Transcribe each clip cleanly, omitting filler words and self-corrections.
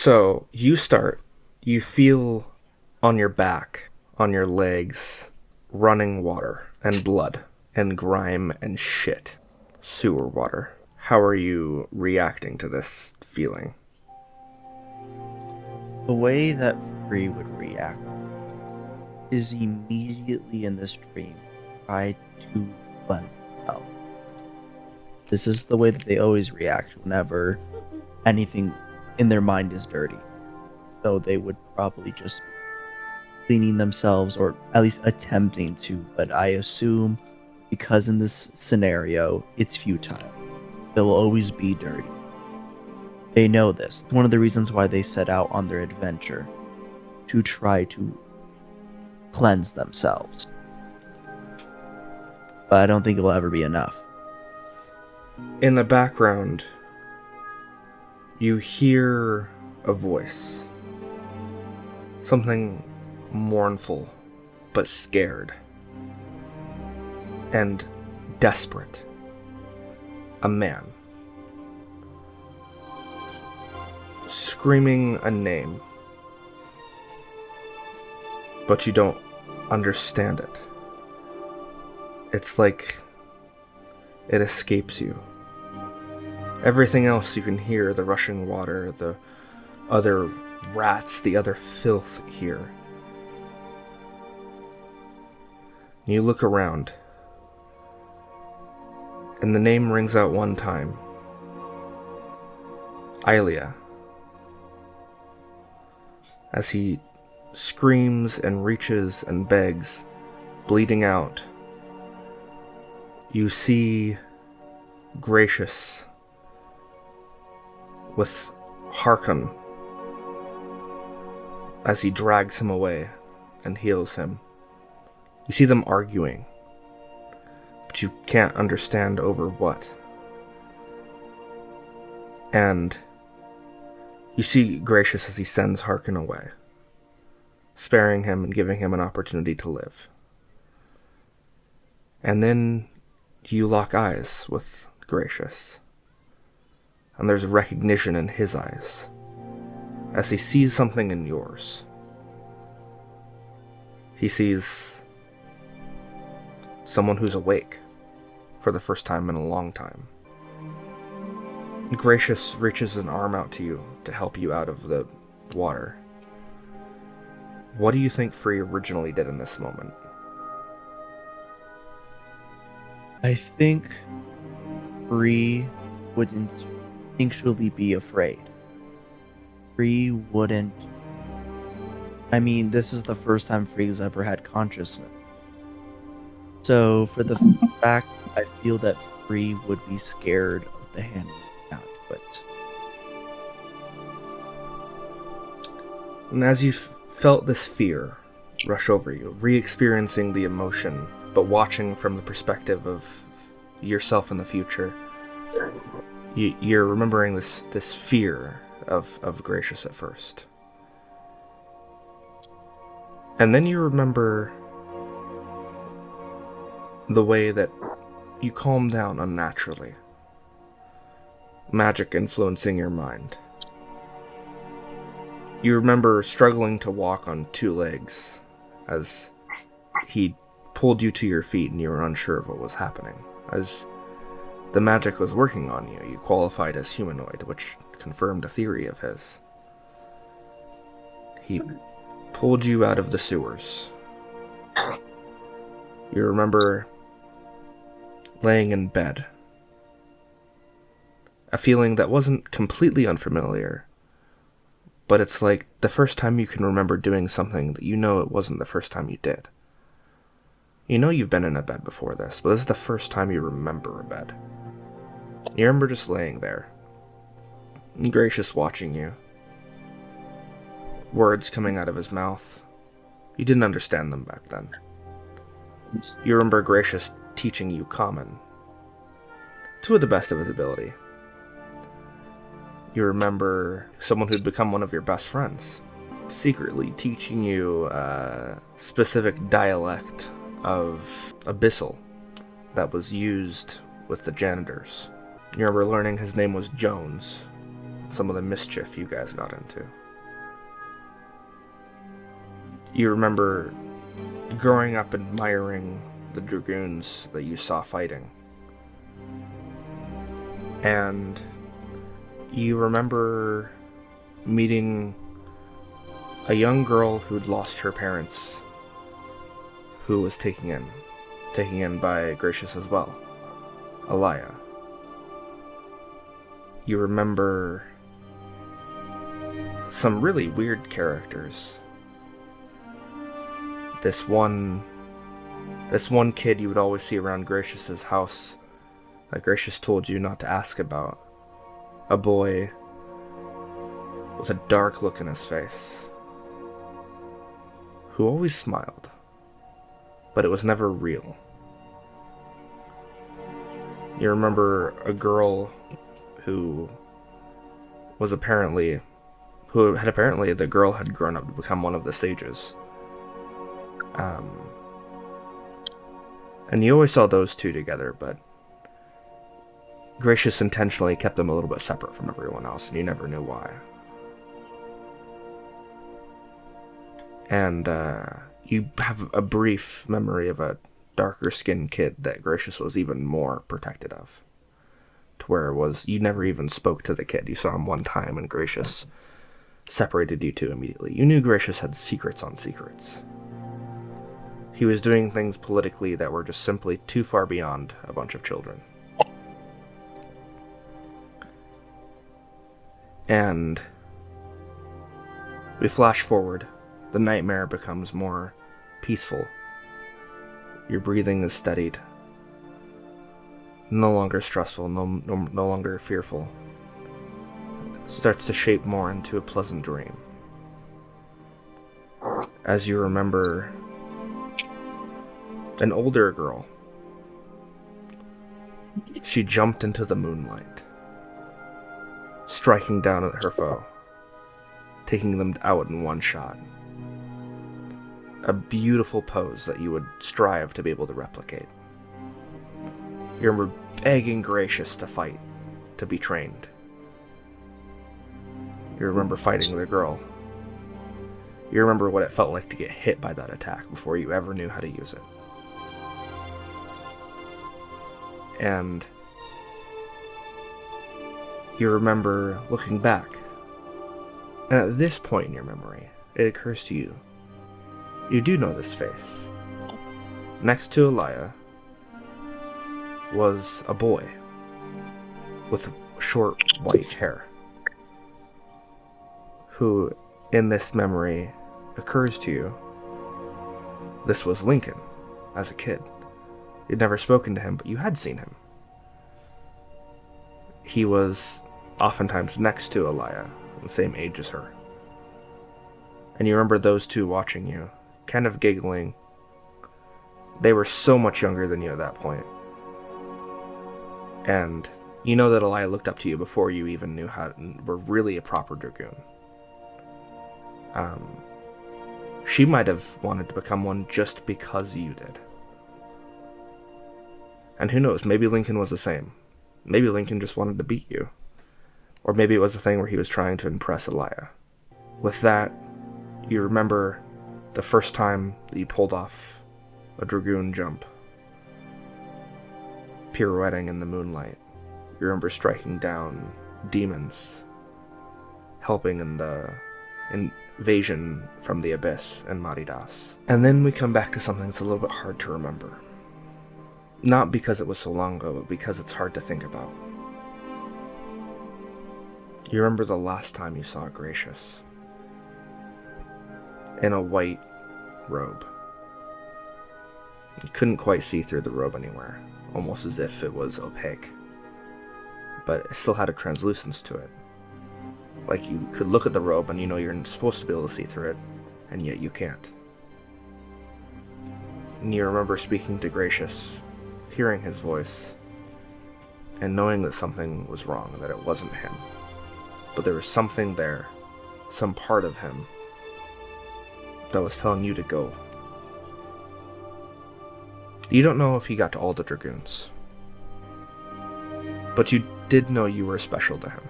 So you feel on your back, on your legs, running water and blood and grime and shit. Sewer water. How are you reacting to this feeling? The way that Free would react is immediately in this dream try to cleanse themselves. This is the way that they always react whenever anything in their mind is dirty. So they would probably just be cleaning themselves or at least attempting to, but I assume because in this scenario it's futile. They'll always be dirty. They know this. It's one of the reasons why they set out on their adventure to try to cleanse themselves. But I don't think it will ever be enough. In the background, you hear a voice. Something mournful, but scared. And desperate. A man. Screaming a name. But you don't understand it. It's like it escapes you. Everything else you can hear, the rushing water, the other rats, the other filth here. You look around, and the name rings out one time. Ilia. As he screams and reaches and begs, bleeding out, you see Gracious with Harkon as he drags him away and heals him. You see them arguing, but you can't understand over what. And you see Gracious as he sends Harkon away, sparing him and giving him an opportunity to live. And then you lock eyes with Gracious, and there's recognition in his eyes as he sees something in yours. He sees someone who's awake for the first time in a long time. Gracious reaches an arm out to you to help you out of the water. What do you think Free originally did in this moment? I think Free would instinctually be afraid. Free wouldn't. I mean, this is the first time Free's ever had consciousness. So, for the fact, I feel that Free would be scared of the hand out to it. And as you felt this fear rush over you, re-experiencing the emotion, but watching from the perspective of yourself in the future, you're remembering this fear of Gracious at first. And then you remember the way that you calm down unnaturally. Magic influencing your mind. You remember struggling to walk on two legs as he pulled you to your feet and you were unsure of what was happening. As the magic was working on you, you qualified as humanoid, which confirmed a theory of his. He pulled you out of the sewers. You remember laying in bed. A feeling that wasn't completely unfamiliar, but it's like the first time you can remember doing something that you know it wasn't the first time you did. You know you've been in a bed before this, but this is the first time you remember a bed. You remember just laying there, Gracious watching you. Words coming out of his mouth. You didn't understand them back then. You remember Gracious teaching you common, to the best of his ability. You remember someone who'd become one of your best friends, secretly teaching you a specific dialect of Abyssal that was used with the janitors. You remember learning his name was Jones, some of the mischief you guys got into. You remember growing up admiring the dragoons that you saw fighting. And you remember meeting a young girl who'd lost her parents, who was taken in by Gracious as well, Alaya. You remember some really weird characters. This one kid you would always see around Gracious's house that Gracious told you not to ask about. A boy with a dark look in his face, who always smiled, but it was never real. You remember a girl who had apparently the girl had grown up to become one of the sages. And you always saw those two together, but Gracious intentionally kept them a little bit separate from everyone else, and you never knew why. And you have a brief memory of a darker-skinned kid that Gracious was even more protected of. To where it was, you never even spoke to the kid. You saw him one time, and Gracious separated you two immediately. You knew Gracious had secrets on secrets. He was doing things politically that were just simply too far beyond a bunch of children. And we flash forward. The nightmare becomes more peaceful. Your breathing is steadied. No longer stressful, no longer fearful. It starts to shape more into a pleasant dream. As you remember an older girl. She jumped into the moonlight, striking down at her foe, taking them out in one shot. A beautiful pose that you would strive to be able to replicate. You remember begging Gracious to fight, to be trained. You remember fighting the girl. You remember what it felt like to get hit by that attack before you ever knew how to use it. And you remember looking back. And at this point in your memory, it occurs to you, you do know this face. Next to Alaya was a boy with short white hair, who, in this memory, occurs to you, this was Lincoln as a kid. You'd never spoken to him, but you had seen him. He was oftentimes next to Alaya, the same age as her. And you remember those two watching you, kind of giggling. They were so much younger than you at that point. And you know that Alaya looked up to you before you even knew how were really a proper dragoon. She might have wanted to become one just because you did. And who knows, maybe Lincoln was the same. Maybe Lincoln just wanted to beat you. Or maybe it was a thing where he was trying to impress Alaya. With that, you remember the first time that you pulled off a dragoon jump, pirouetting in the moonlight. You remember striking down demons, helping in the invasion from the abyss in Maridas. And then we come back to something that's a little bit hard to remember. Not because it was so long ago, but because it's hard to think about. You remember the last time you saw Gracious in a white robe. You couldn't quite see through the robe anywhere, almost as if it was opaque. But it still had a translucence to it. Like you could look at the robe and you know you're supposed to be able to see through it, and yet you can't. And you remember speaking to Gracious, hearing his voice, and knowing that something was wrong, that it wasn't him. But there was something there, some part of him, that was telling you to go. You don't know if he got to all the dragoons, but you did know you were special to him.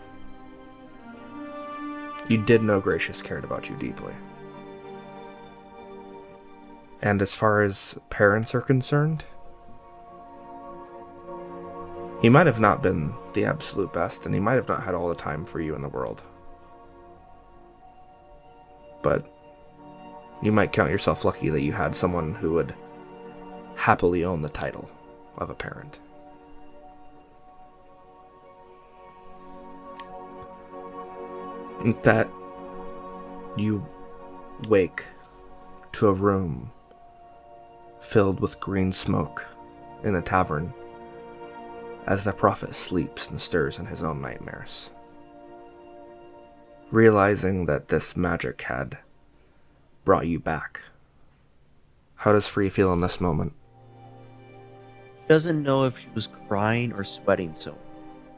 You did know Gracious cared about you deeply. And as far as parents are concerned, he might have not been the absolute best, and he might have not had all the time for you in the world. But you might count yourself lucky that you had someone who would happily own the title of a parent. And that you wake to a room filled with green smoke in a tavern as the prophet sleeps and stirs in his own nightmares. Realizing that this magic had brought you back. How does Free feel in this moment? She doesn't know if she was crying or sweating so much,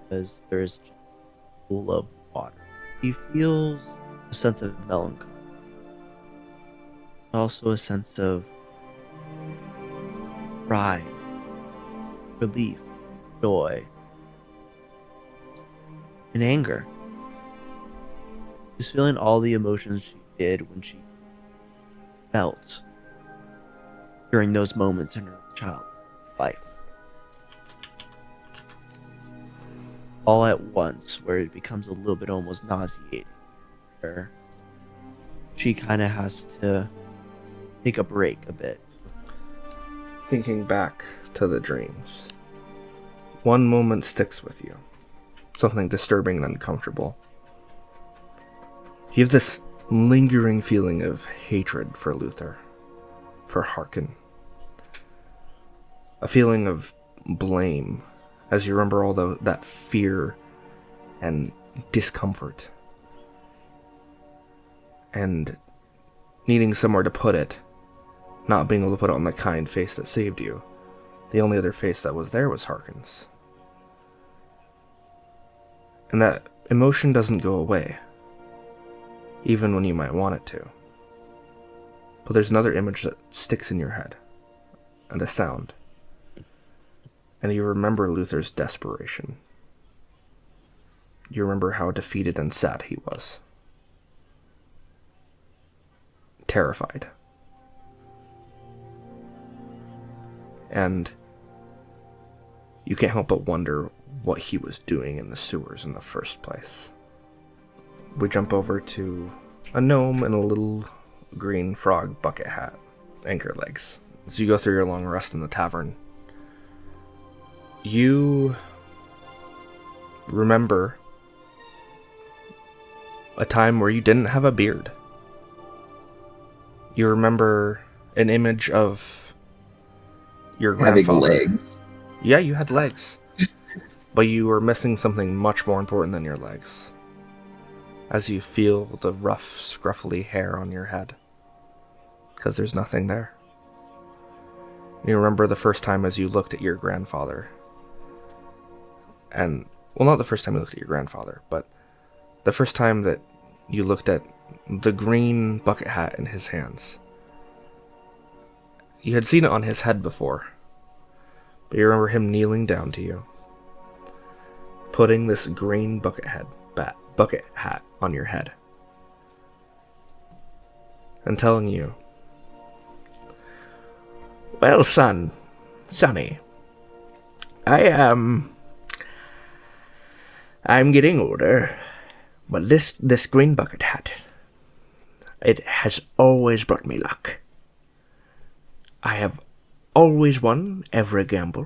because there's just a pool of water. She feels a sense of melancholy. Also a sense of pride, relief, joy, and anger. She's feeling all the emotions she did when she felt during those moments in her childhood life. All at once, where it becomes a little bit almost nauseating, where she kind of has to take a break a bit. Thinking back to the dreams, one moment sticks with you. Something disturbing and uncomfortable. You have this lingering feeling of hatred for Luther, for Harkin. A feeling of blame as you remember all that fear and discomfort. And needing somewhere to put it, not being able to put it on the kind face that saved you. The only other face that was there was Harkin's. And that emotion doesn't go away, even when you might want it to. But there's another image that sticks in your head, and a sound. And you remember Luther's desperation. You remember how defeated and sad he was. Terrified. And you can't help but wonder what he was doing in the sewers in the first place. We jump over to a gnome in a little green frog bucket hat, Ancher Legz. As you go through your long rest in the tavern, you remember a time where you didn't have a beard. You remember an image of your grandfather. Having legs. Yeah, you had legs. But you were missing something much more important than your legs. As you feel the rough, scruffy hair on your head. Because there's nothing there. You remember the first time as you looked at your grandfather. And, well, not the first time you looked at your grandfather, but the first time that you looked at the green bucket hat in his hands. You had seen it on his head before, but you remember him kneeling down to you, putting this green bucket hat on your head, and telling you, "Well, Sonny, I'm getting older, but this green bucket hat, it has always brought me luck. I have always won every gamble,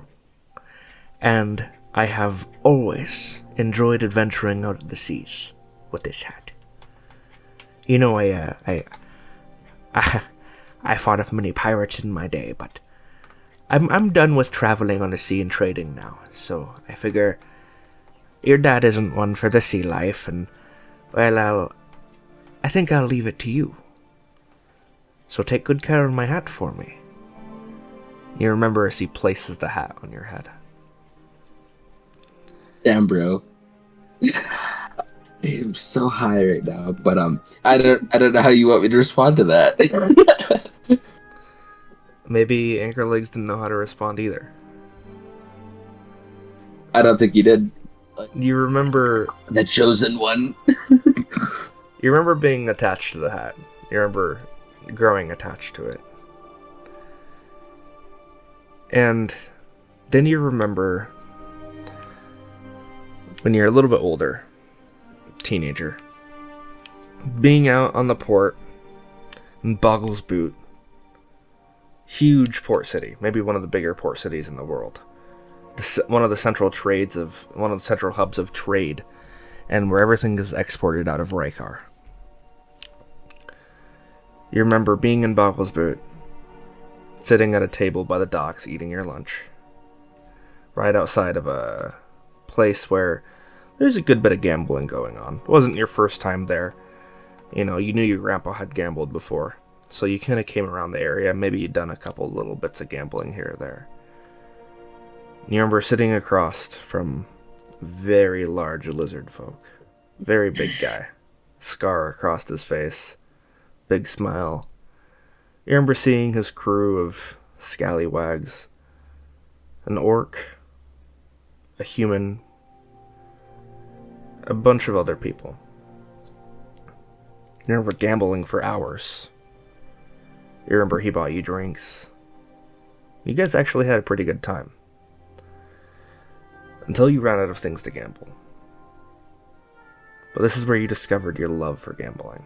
and I have always enjoyed adventuring out of the seas with this hat. You know, I fought off many pirates in my day, but I'm done with traveling on the sea and trading now, so I figure your dad isn't one for the sea life, and, well, I think I'll leave it to you. So take good care of my hat for me." You remember as he places the hat on your head. Damn, bro. I'm so high right now, but I don't know how you want me to respond to that. Maybe Ancher Legz didn't know how to respond either. I don't think you did. You remember The chosen one. You remember being attached to the hat. You remember growing attached to it. And then you remember when you're a little bit older, teenager, being out on the port in Boggles Boot, huge port city, maybe one of the bigger port cities in the world, one of the central hubs of trade, and where everything is exported out of Vikgar. You remember being in Boggles Boot, sitting at a table by the docks eating your lunch, right outside of a place where there's a good bit of gambling going on. It wasn't your first time there. You know, you knew your grandpa had gambled before, so you kind of came around the area. Maybe you'd done a couple little bits of gambling here or there. You remember sitting across from very large lizard folk. Very big guy. Scar across his face. Big smile. You remember seeing his crew of scallywags. An orc. A human. A bunch of other people. You remember gambling for hours. You remember he bought you drinks. You guys actually had a pretty good time. Until you ran out of things to gamble. But this is where you discovered your love for gambling.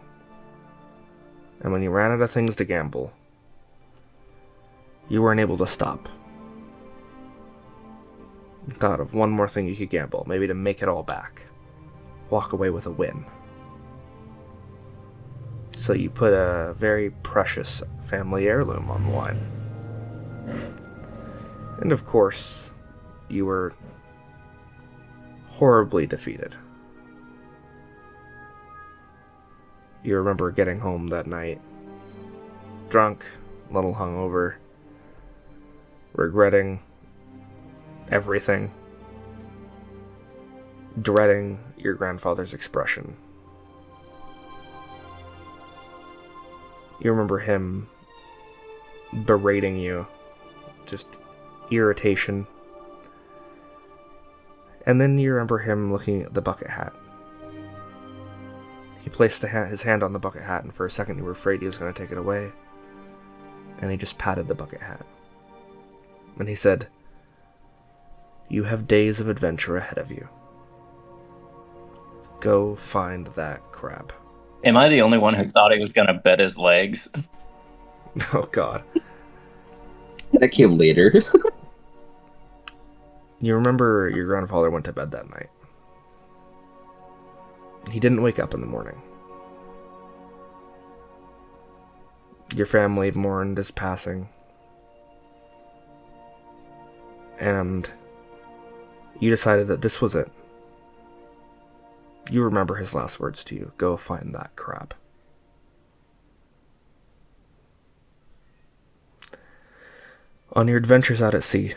And when you ran out of things to gamble, you weren't able to stop. You thought of one more thing you could gamble, maybe to make it all back. Walk away with a win. So you put a very precious family heirloom on the line. And of course, you were horribly defeated. You remember getting home that night, drunk, a little hungover, regretting everything, dreading your grandfather's expression. You remember him berating you, just irritation. And then you remember him looking at the bucket hat. He placed his hand on the bucket hat, and for a second you were afraid he was going to take it away. And he just patted the bucket hat. And he said, "You have days of adventure ahead of you. Go find that crab." Am I the only one who thought he was going to bet his legs? Oh, God. That came later. You remember your grandfather went to bed that night. He didn't wake up in the morning. Your family mourned his passing. And you decided that this was it. You remember his last words to you. Go find that crab. On your adventures out at sea,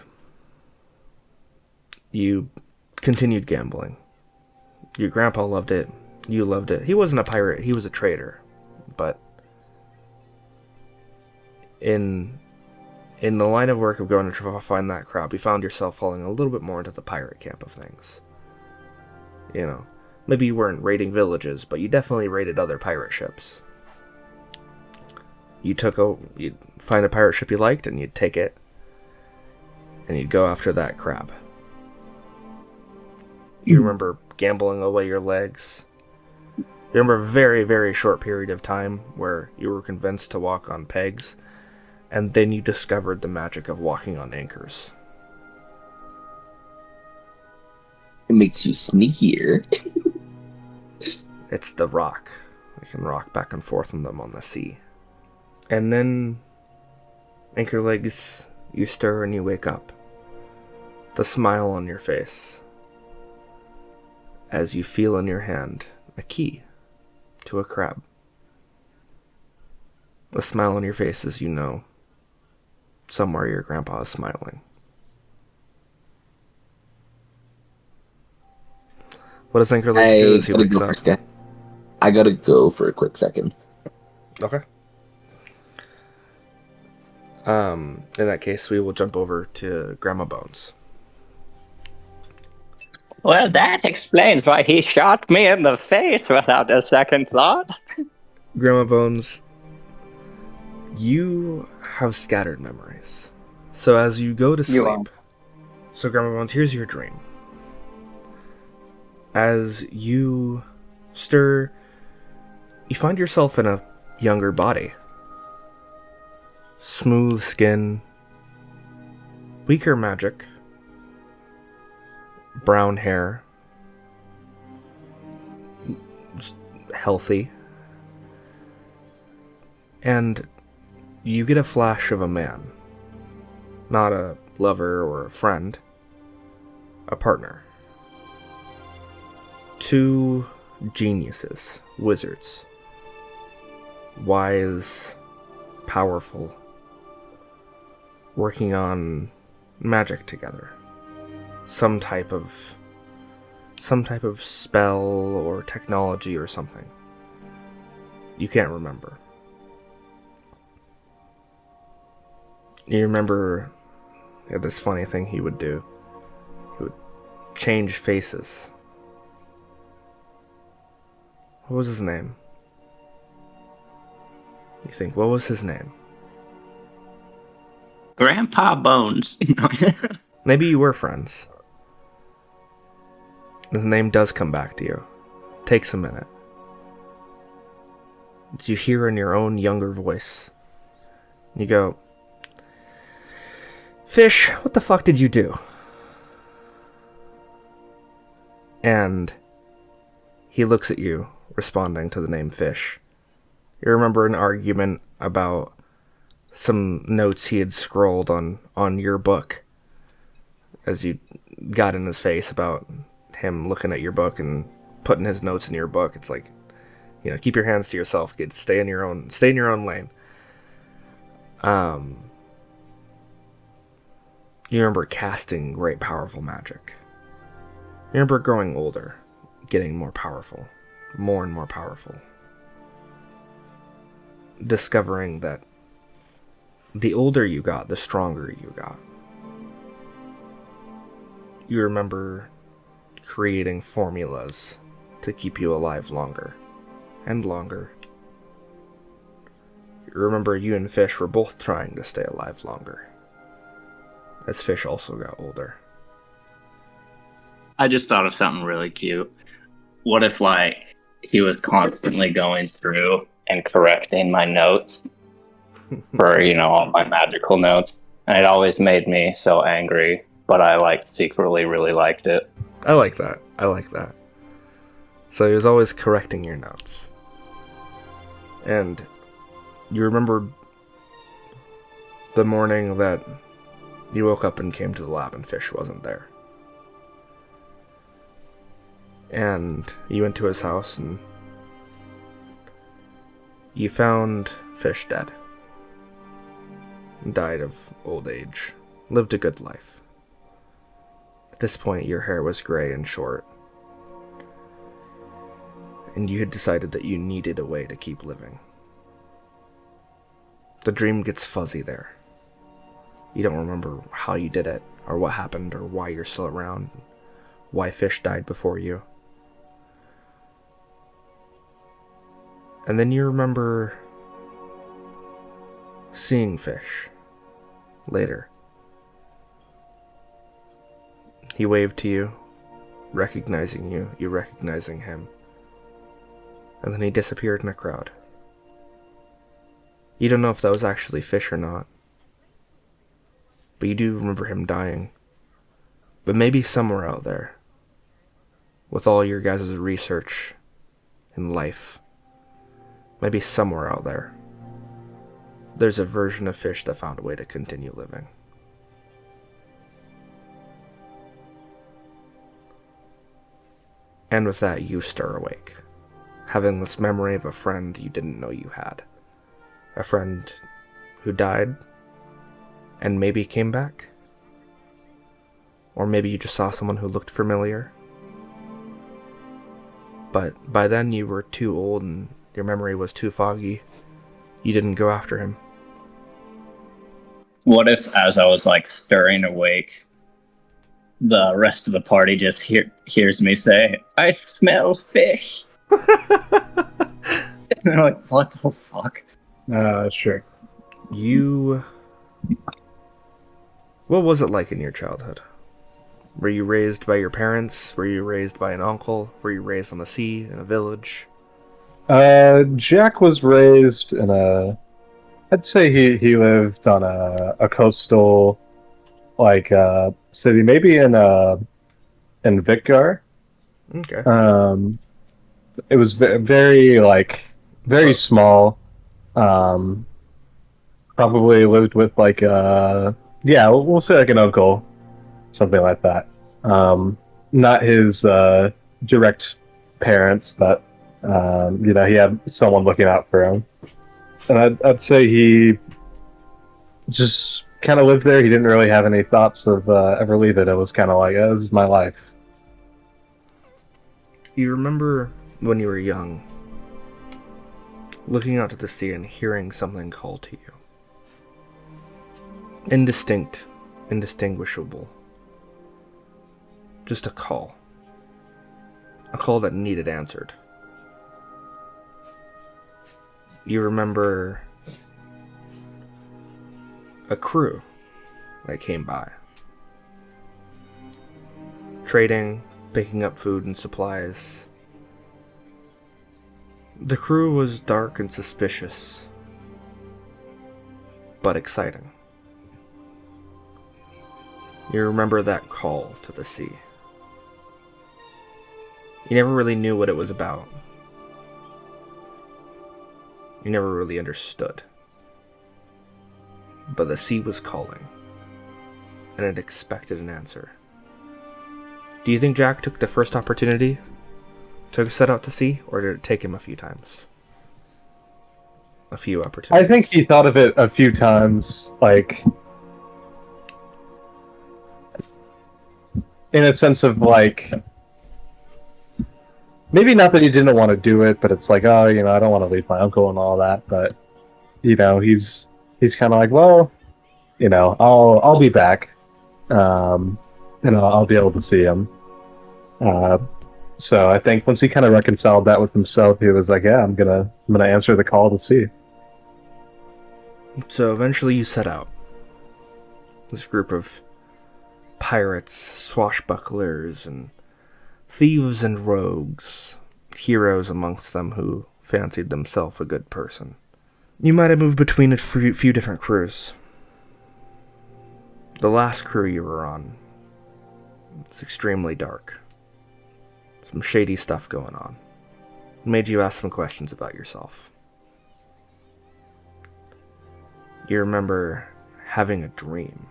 you continued gambling. Your grandpa loved it. You loved it. He wasn't a pirate. He was a trader. But in the line of work of going to find that crab, you found yourself falling a little bit more into the pirate camp of things. You know, maybe you weren't raiding villages, but you definitely raided other pirate ships. You'd find a pirate ship you liked, and you'd take it, and you'd go after that crab. You remember gambling away your legs. You remember a very, very short period of time where you were convinced to walk on pegs, and then you discovered the magic of walking on anchors. It makes you sneakier. It's the rock. You can rock back and forth on them on the sea. And then, anchor legs, you stir and you wake up. The smile on your face, as you feel in your hand a key to a crab. A smile on your face as you know somewhere your grandpa is smiling. What does Anchor Legs do as he wakes up? I gotta go for a quick second. Okay. In that case, we will jump over to Grandma Bones. Well, that explains why he shot me in the face without a second thought. Grandma Bones, you have scattered memories. So as you go to You are. sleep, so Grandma Bones, here's your dream. As you stir, you find yourself in a younger body. Smooth skin, weaker magic, brown hair, healthy, and you get a flash of a man. Not a lover or a friend, a partner. Two geniuses, wizards. Wise, powerful, working on magic together. Some type of spell or technology or something. You can't remember. You remember this funny thing he would do. He would change faces. What was his name? You think, what was his name? Grandpa Bones. Maybe you were friends. His name does come back to you. Takes a minute. As you hear in your own younger voice, you go, Fish, what the fuck did you do? And he looks at you, responding to the name Fish. You remember an argument about some notes he had scrolled on your book as you got in his face about him looking at your book and putting his notes in your book. It's like, keep your hands to yourself, kids. Stay in your own lane. You remember casting great powerful magic. You remember growing older, getting more powerful, more and more powerful. Discovering that the older you got, the stronger you got. You remember creating formulas to keep you alive longer and longer. You remember you and Fish were both trying to stay alive longer, as Fish also got older. I just thought of something really cute. What if, he was constantly going through and correcting my notes for, all my magical notes. And it always made me so angry, but I, secretly really liked it. I like that. So he was always correcting your notes. And you remembered the morning that you woke up and came to the lab and Fish wasn't there. And you went to his house and you found Fish dead. Died of old age. Lived a good life. At this point, your hair was gray and short. And you had decided that you needed a way to keep living. The dream gets fuzzy there. You don't remember how you did it, or what happened, or why you're still around, why Fish died before you. And then you remember seeing Fish later. He waved to you, recognizing you, you recognizing him. And then he disappeared in a crowd. You don't know if that was actually Fish or not. But you do remember him dying. But maybe somewhere out there, with all your guys' research in life, maybe somewhere out there, there's a version of Fish that found a way to continue living. And with that, you stir awake, having this memory of a friend you didn't know you had. A friend who died and maybe came back. Or maybe you just saw someone who looked familiar. But by then you were too old and your memory was too foggy. You didn't go after him. What if, as I was stirring awake, the rest of the party just hears me say, "I smell fish." And they're like, "What the fuck?" Sure. What was it like in your childhood? Were you raised by your parents? Were you raised by an uncle? Were you raised on the sea, in a village? Jack was raised in I'd say he lived on a coastal, like, city, maybe in Vikgar. Okay. It was very, like, very small. Probably lived with, like, yeah, we'll say like an uncle, something like that. Not his direct parents, but he had someone looking out for him. And I'd say he just kind of lived there. He didn't really have any thoughts of ever leaving. It was kind of like, this is my life. You remember when you were young, looking out to the sea and hearing something call to you. Indistinct, indistinguishable. Just a call. A call that needed answered. You remember a crew that came by. Trading, picking up food and supplies. The crew was dark and suspicious, but exciting. You remember that call to the sea. You never really knew what it was about. You never really understood. But the sea was calling, and it expected an answer. Do you think Jack took the first opportunity to set out to sea, or did it take him a few times? A few opportunities. I think he thought of it a few times, like, in a sense of, like, maybe not that he didn't want to do it, but it's like, oh, I don't want to leave my uncle and all that, but, he's kind of like, well, I'll be back, I'll be able to see him. So I think once he kind of reconciled that with himself, he was like, yeah, I'm gonna answer the call to sea. So eventually you set out. This group of pirates, swashbucklers, and thieves and rogues, heroes amongst them who fancied themselves a good person. You might have moved between a few different crews. The last crew you were on, it's extremely dark. Some shady stuff going on. It made you ask some questions about yourself. You remember having a dream.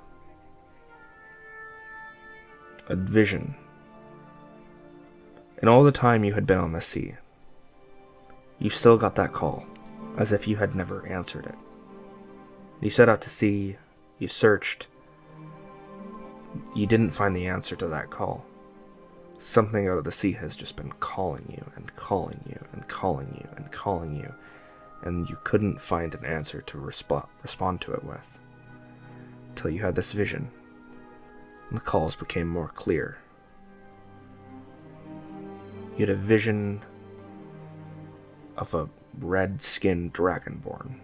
A vision. And all the time you had been on the sea, you still got that call, as if you had never answered it. You set out to sea, you searched, you didn't find the answer to that call. Something out of the sea has just been calling you, and calling you, and calling you, and calling you, and you couldn't find an answer to respond to it with. Till you had this vision, and the calls became more clear. You had a vision of a red-skinned Dragonborn,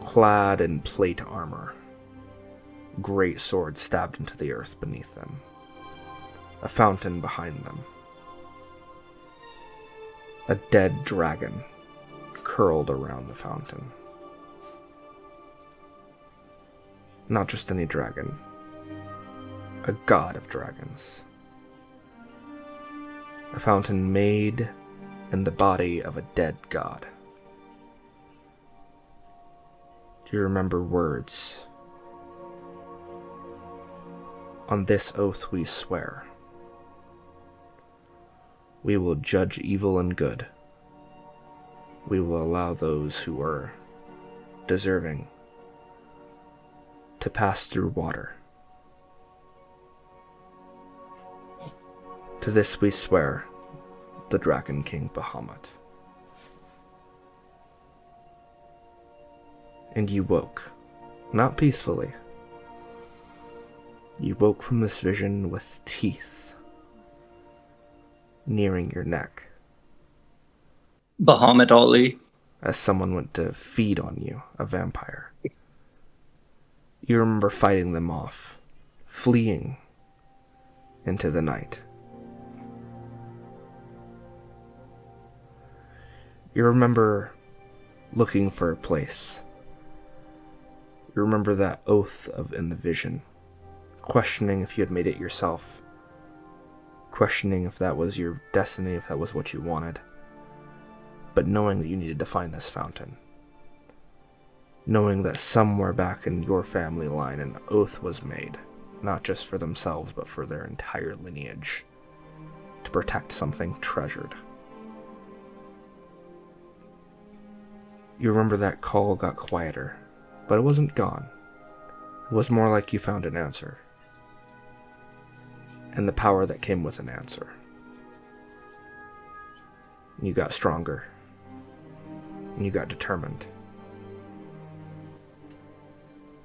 clad in plate armor, great sword stabbed into the earth beneath them, a fountain behind them, a dead dragon curled around the fountain. Not just any dragon, a god of dragons. A fountain made in the body of a dead god. Do you remember words? On this oath we swear. We will judge evil and good. We will allow those who are deserving to pass through water. To this we swear, the Dragon King Bahamut. And you woke, not peacefully. You woke from this vision with teeth nearing your neck Bahamut Ali. as someone went to feed on you, a vampire. You remember fighting them off, fleeing into the night. You remember looking for a place. You remember that oath in the vision, questioning if you had made it yourself, questioning if that was your destiny, if that was what you wanted, but knowing that you needed to find this fountain. Knowing that somewhere back in your family line an oath was made, not just for themselves, but for their entire lineage, to protect something treasured. You remember that call got quieter, but it wasn't gone. It was more like you found an answer. And the power that came with an answer. You got stronger. And you got determined.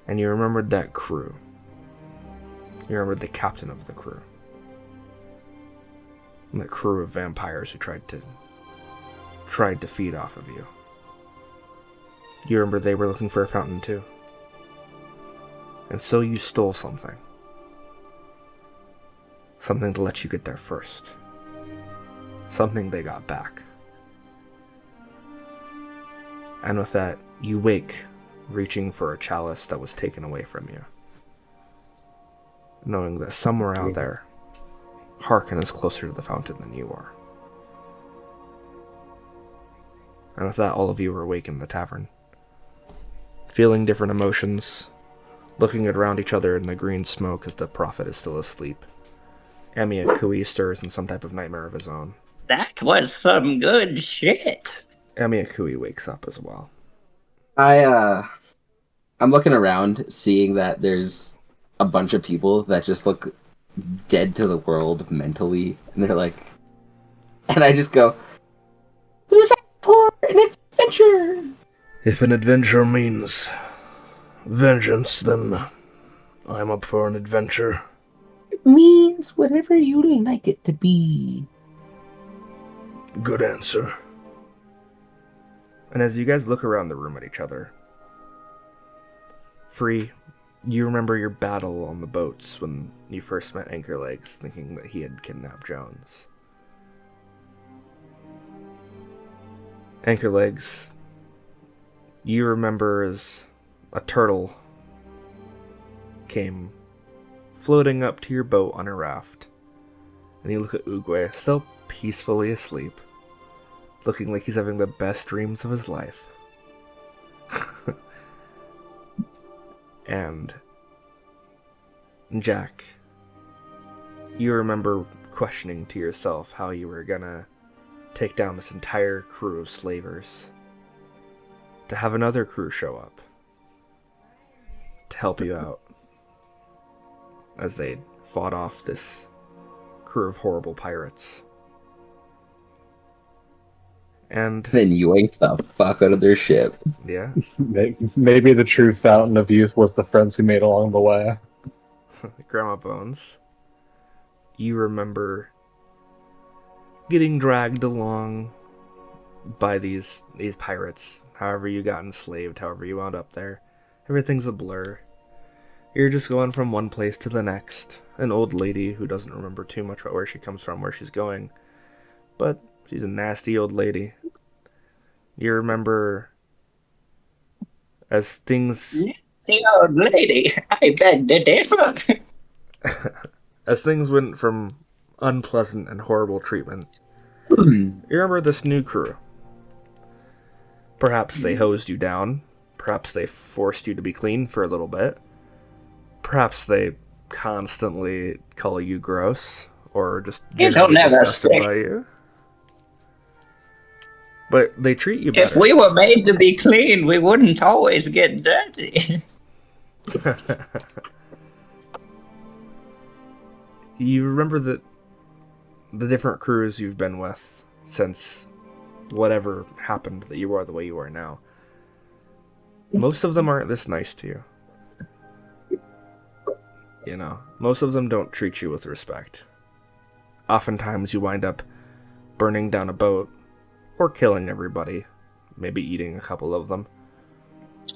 And you remembered that crew. You remembered the captain of the crew. And that crew of vampires who tried to feed off of you. You remember they were looking for a fountain too. And so you stole something. Something to let you get there first. Something they got back. And with that, you wake, reaching for a chalice that was taken away from you. Knowing that somewhere out there, Harkin is closer to the fountain than you are. And with that, all of you are awake in the tavern. Feeling different emotions, looking around each other in the green smoke as the prophet is still asleep. Amiya Kui stirs in some type of nightmare of his own. That was some good shit. Amiya Kui wakes up as well. I'm looking around, seeing that there's a bunch of people that just look dead to the world mentally, and they're like, and I just go, "Who's up for an adventure?" If an adventure means vengeance, then I'm up for an adventure. It means whatever you like it to be. Good answer. And as you guys look around the room at each other, Free, you remember your battle on the boats when you first met Ancher Legz, thinking that he had kidnapped Jones. Ancher Legz, you remember as a turtle came floating up to your boat on a raft, and you look at Oogway, still peacefully asleep, looking like he's having the best dreams of his life. And Jack, you remember questioning to yourself how you were gonna take down this entire crew of slavers, to have another crew show up to help you out as they fought off this crew of horrible pirates. And then yoink the fuck out of their ship. Yeah. Maybe the true fountain of youth was the friends he made along the way. Grandma Bones, you remember getting dragged along by these pirates, however you got enslaved, however you wound up there. Everything's a blur. You're just going from one place to the next. An old lady who doesn't remember too much about where she comes from, where she's going. But she's a nasty old lady. You remember as things... The old lady, I beg to differ. As things went from unpleasant and horrible treatment, you remember this new crew. Perhaps they hosed you down. Perhaps they forced you to be clean for a little bit. Perhaps they constantly call you gross, or just generally disgusted by you. But they treat you better. If we were made to be clean, we wouldn't always get dirty. You remember the different crews you've been with since whatever happened that you are the way you are now. Most of them aren't this nice to you. You know, most of them don't treat you with respect. Oftentimes you wind up burning down a boat, or killing everybody, maybe eating a couple of them.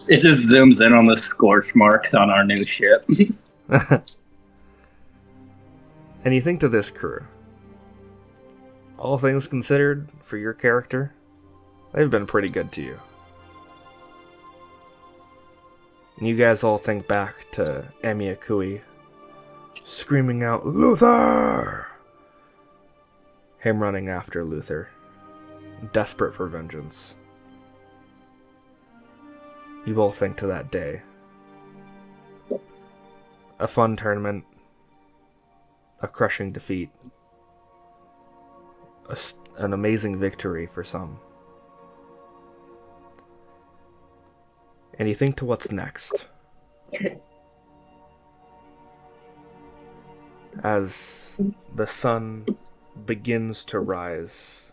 It just zooms in on the scorch marks on our new ship. And you think to this crew, all things considered, for your character, they've been pretty good to you. And you guys all think back to Amiakui screaming out, "Luther!" Him running after Luther, desperate for vengeance. You all think to that day. A fun tournament, a crushing defeat, an amazing victory for some. And you think to what's next. As the sun begins to rise,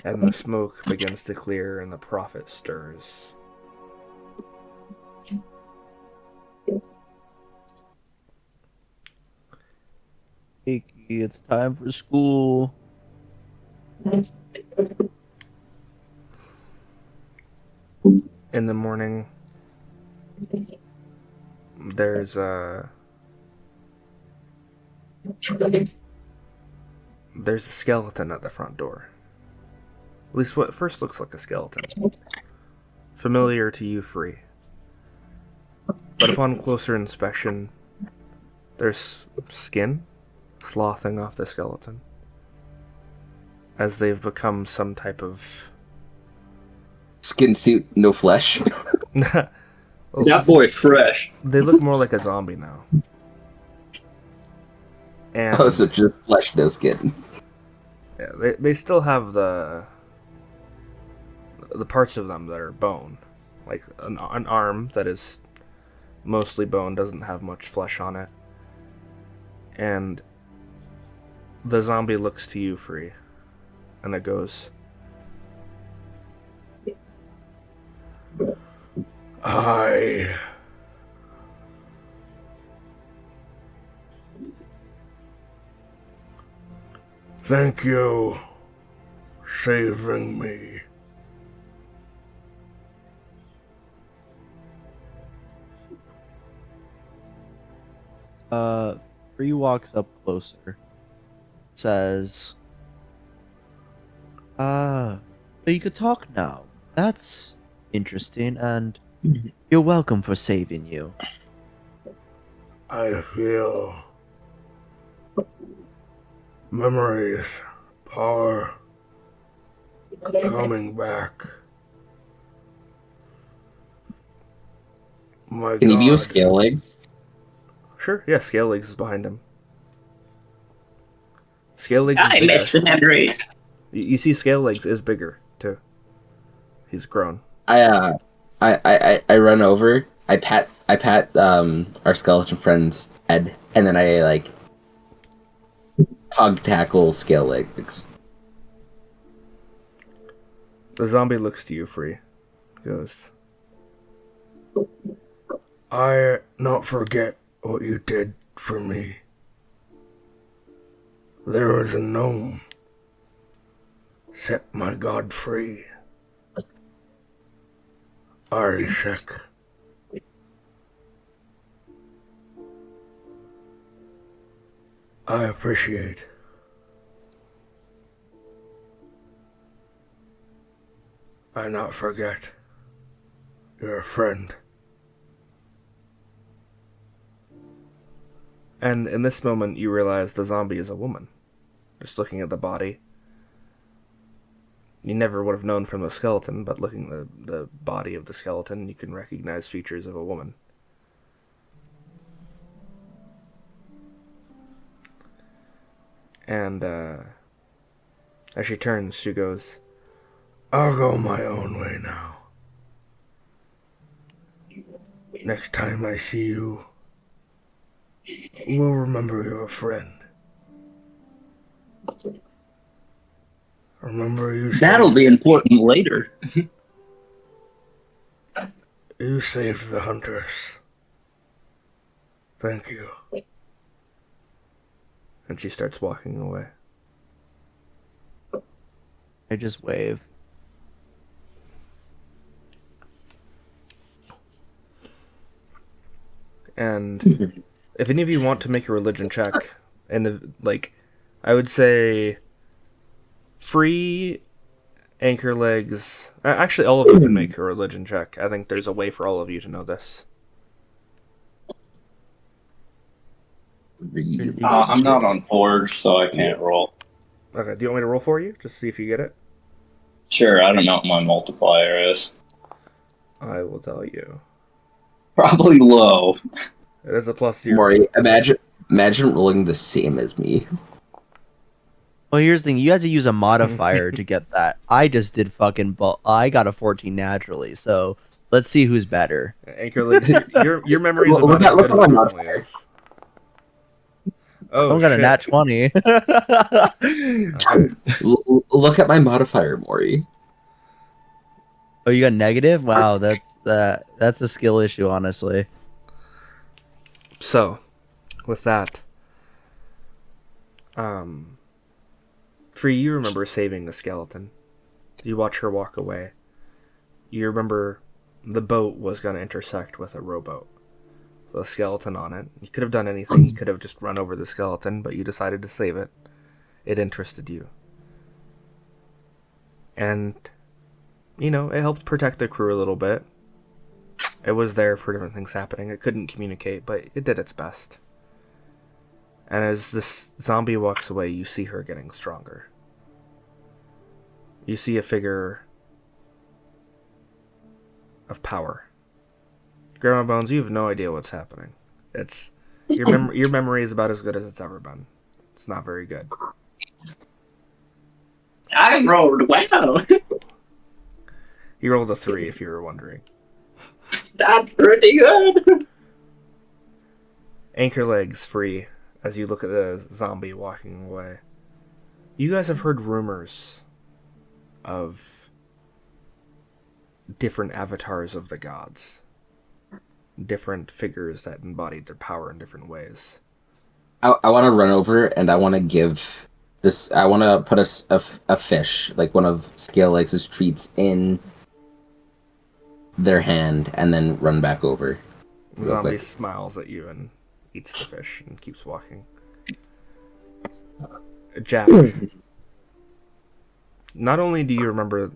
and the smoke begins to clear, and the prophet stirs. Hey, it's time for school. In the morning, there's a skeleton at the front door. At least what first looks like a skeleton. Familiar to you, Frig. But upon closer inspection, there's skin sloughing off the skeleton, as they've become some type of Skin suit, no flesh. That boy fresh. They look more like a zombie now. And Oh, so just flesh, no skin. yeah, they still have the parts of them that are bone. Like an arm that is mostly bone, doesn't have much flesh on it. And the zombie looks to you, Frig, and it goes, "I thank you saving me." Bree walks up closer. Says, so you could talk now. That's interesting, and you're welcome for saving you. I feel memories, power coming back. My Can he be God. with scale legs? Sure, yeah, Scale Legs is behind him. Scale Legs is I bigger. miss Henry. You see Scale Legs is bigger, too. He's grown. I run over. I pat our skeleton friend's head, and then I like hug tackle scale legs. The zombie looks to you, Frig. Goes, "I not forget what you did for me. There was a gnome. Set my god free. Arishek. I appreciate. I not forget. You're a friend." And in this moment, you realize the zombie is a woman. Just looking at the body. You never would have known from the skeleton, but looking at the body of the skeleton, you can recognize features of a woman. And as she turns, she goes, "I'll go my own way now. Next time I see you, we'll remember you're a friend. Remember you That'll saved, be important later. you saved the hunters. Thank you. And she starts walking away. I just wave. And if any of you want to make a religion check, and I would say free Anchor Legz. Actually, all of you can make a religion check. I think there's a way for all of you to know this. I'm not on Forge, so I can't roll. Okay, do you want me to roll for you? Just see if you get it? Sure, I don't know what my multiplier is. I will tell you. Probably low. It is a +0. Mori, imagine rolling the same as me. Well, here's the thing. You had to use a modifier to get that. I just did fucking... I got a 14 naturally, so let's see who's better. Anchor Legz, your memory is Look about as good as at it my normally modifier. is. Oh, I'm got shit. a nat 20. Okay. Look at my modifier, Mori. Oh, you got negative? Wow, that's a skill issue, honestly. So, with that, Free, you remember saving the skeleton. You watch her walk away. You remember the boat was going to intersect with a rowboat. The skeleton on it. You could have done anything. You could have just run over the skeleton, but you decided to save it. It interested you. And, it helped protect the crew a little bit. It was there for different things happening. It couldn't communicate, but it did its best. And as this zombie walks away, you see her getting stronger. You see a figure of power. Grandma Bones, you have no idea what's happening. It's your memory is about as good as it's ever been. It's not very good. I rolled well. You rolled a 3, if you were wondering. That's pretty good. Anchor Legz free as you look at the zombie walking away. You guys have heard rumors of different avatars of the gods. Different figures that embodied their power in different ways. I want to run over and I want to give this. I want to put a fish, like one of Scale Leg's treats, in their hand and then run back over. The zombie smiles at you and eats the fish and keeps walking. Jack, not only do you remember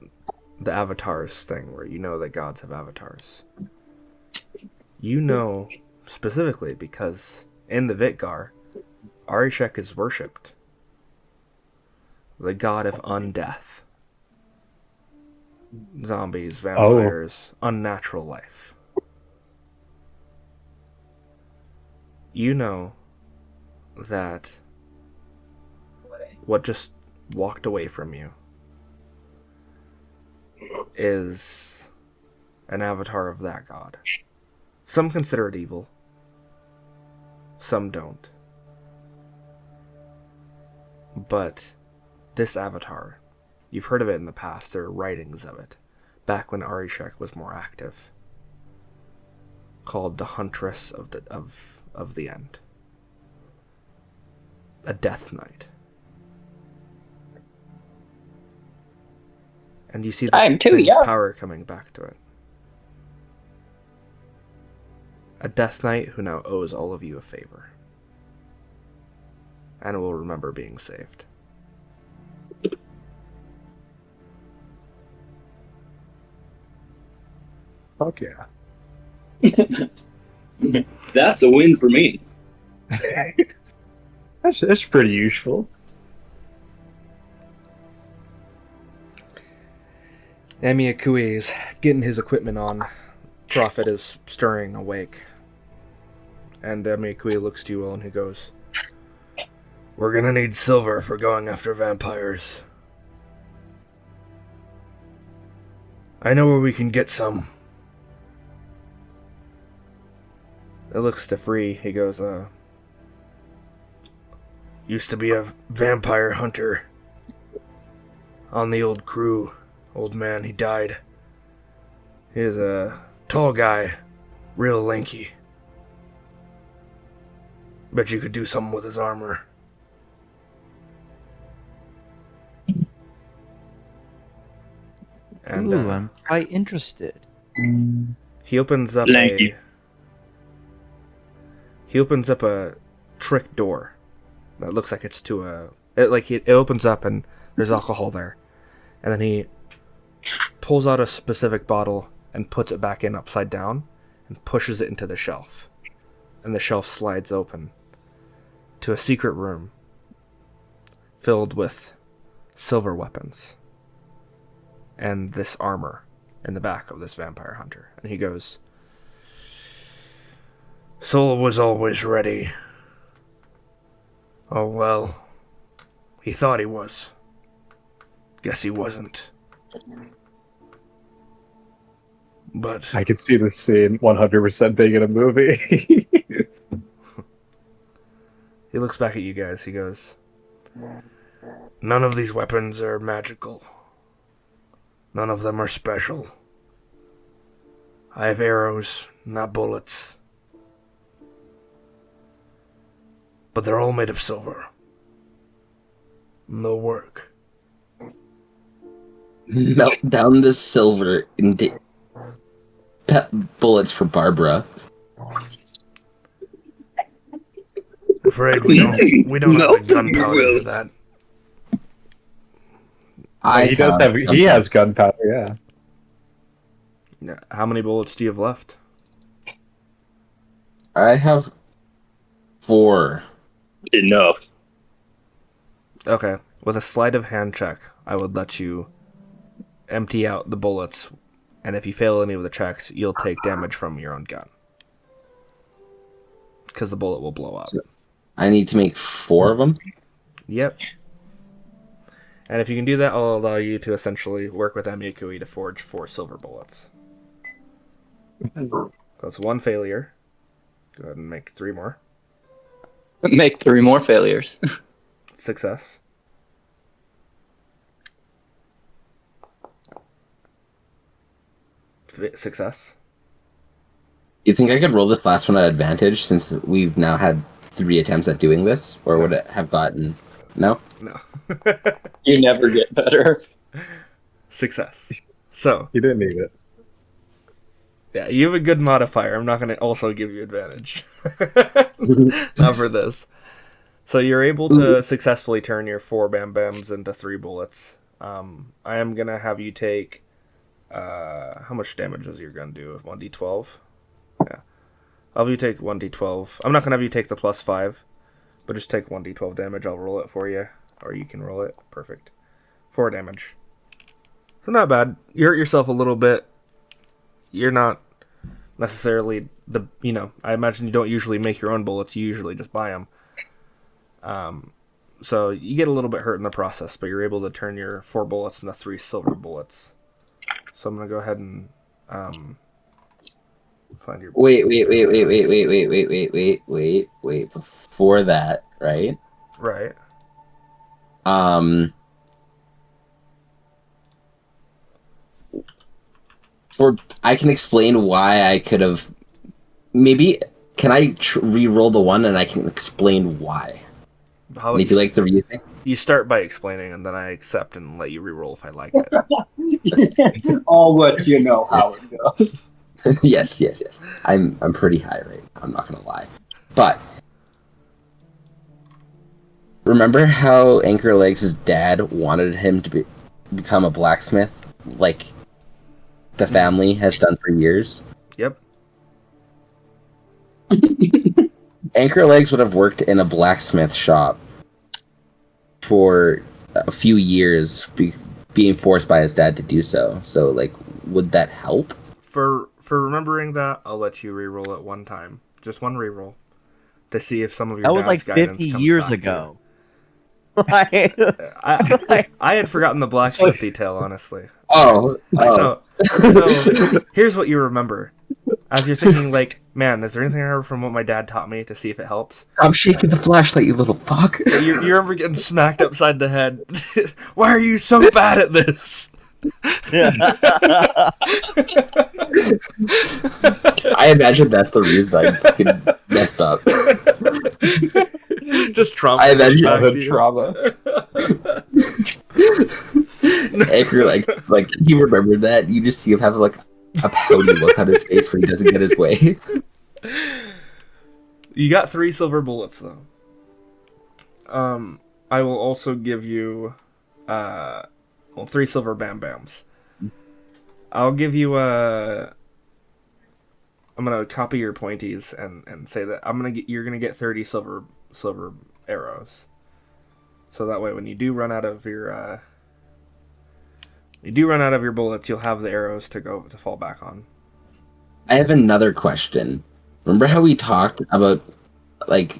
the avatars thing where you know that gods have avatars, you know specifically because in the Vikgar, Arishek is worshipped. The god of undeath. Zombies, vampires, unnatural life. You know that what just walked away from you is an avatar of that god. Some consider it evil. Some don't. But this avatar, you've heard of it in the past. There are writings of it, back when Arishek was more active, called the Huntress of the End. A Death Knight. And you see this thing's power coming back to it. A Death Knight who now owes all of you a favor. And will remember being saved. Fuck yeah. That's a win for me. That's pretty useful. Amiakui is getting his equipment on. Prophet is stirring awake. And Amiakui looks to you all and he goes, "We're gonna need silver for going after vampires. I know where we can get some." It looks to Free. He goes, "Used to be a vampire hunter on the old crew. Old man, he died. He is a tall guy, real lanky. Bet you could do something with his armor. And Ooh, I'm quite interested. he opens up Thank you. He opens up a trick door that looks like it's to a... It opens up and there's alcohol there. And then he pulls out a specific bottle and puts it back in upside down and pushes it into the shelf. And the shelf slides open to a secret room filled with silver weapons and this armor in the back of this vampire hunter. And he goes, Soul was always ready. Oh well, he thought he was. Guess he wasn't. But I could see this scene 100% being in a movie. he looks back at you guys. He goes, none of these weapons are magical. None of them are special. I have arrows, not bullets. But they're all made of silver. No work. Melt down the silver into bullets for Barbara. Afraid we don't have the gunpowder for that. He has gunpowder, yeah. Yeah. How many bullets do you have left? I have 4. Enough. Okay. With a sleight of hand check, I would let you empty out the bullets, and if you fail any of the checks, you'll take damage from your own gun. Because the bullet will blow up. So I need to make 4 of them? Yep. And if you can do that, I'll allow you to essentially work with Amyakui to forge 4 silver bullets. So that's 1 failure. Go ahead and make 3 more. Make 3 more failures. Success. Success. You think I could roll this last one at advantage since we've now had 3 attempts at doing this? Or would it have gotten... No? No. You never get better. Success. So. You didn't need it. Yeah, you have a good modifier. I'm not going to also give you advantage. Not for this. So you're able to successfully turn your 4 Bam Bams into 3 bullets. I am going to have you take... how much damage is your gun do? 1d12? Yeah. I'll have you take 1d12. I'm not going to have you take the +5, but just take 1d12 damage. I'll roll it for you. Or you can roll it. Perfect. 4 damage. So not bad. You hurt yourself a little bit. You're not necessarily I imagine you don't usually make your own bullets. You usually just buy them. So you get a little bit hurt in the process, but you're able to turn your 4 bullets into 3 silver bullets. So I'm going to go ahead and find your... Wait. Before that, right? Right. Or I can explain why I could have... Maybe, can I re-roll the one and I can explain why? How If you like the reason? You start by explaining, and then I accept and let you re-roll if I like it. I'll let you know how it goes. Yes. I'm pretty high right now, I'm not gonna lie. But remember how Ancher Legz' dad wanted him to become a blacksmith, like the family has done for years? Yep. Ancher Legz would have worked in a blacksmith shop for a few years, being forced by his dad to do so. So, like, would that help? For remembering that, I'll let you re-roll it 1 time. Just 1 re-roll. To see if some of your That was dad's like guidance 50 comes years back to ago. I had forgotten the blacksmith detail, honestly. Oh. So here's what you remember. As you're thinking, like, man, is there anything I remember from what my dad taught me to see if it helps? I'm shaking the flashlight, you little fuck. You remember getting smacked upside the head. Why are you so bad at this? I imagine that's the reason I fucking messed up. Just trauma. I imagine back to you. trauma. Anchor like he remembered that. You just see him have like a pouty look on his face when he doesn't get his way. You got 3 silver bullets though. I will also give you 3 silver bam bams. I'll give you I'm gonna copy your pointies and say that you're gonna get 30 silver arrows. So that way when you do run out of your bullets, you'll have the arrows to fall back on. I have another question. Remember how we talked about like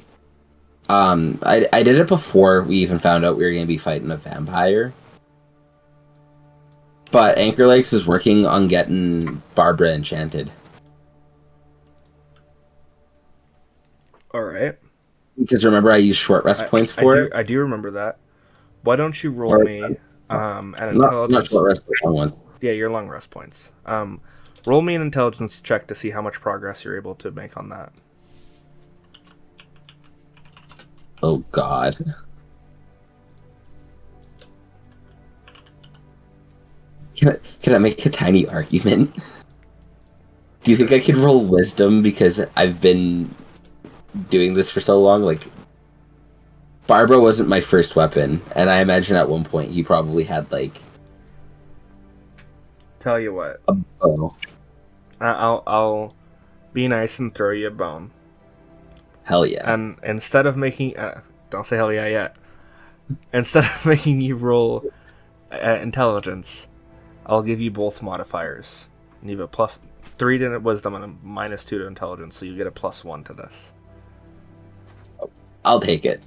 I did it before we even found out we were gonna be fighting a vampire. But Anchor Lakes is working on getting Barbara enchanted. Alright. Because remember I used short rest points for it? I do remember that. Why don't you roll me an intelligence? Not short rest, but long one. Yeah, your long rest points. Roll me an intelligence check to see how much progress you're able to make on that. Oh god. Can I make a tiny argument? Do you think I could roll wisdom because I've been doing this for so long? Like, Barbara wasn't my first weapon, and I imagine at one point he probably had like Tell you what, a bow. I'll be nice and throw you a bone. Hell yeah. And instead of making don't say hell yeah yet. Instead of making you roll intelligence, I'll give you both modifiers. And you have a +3 to wisdom and a -2 to intelligence, so you get a +1 to this. I'll take it.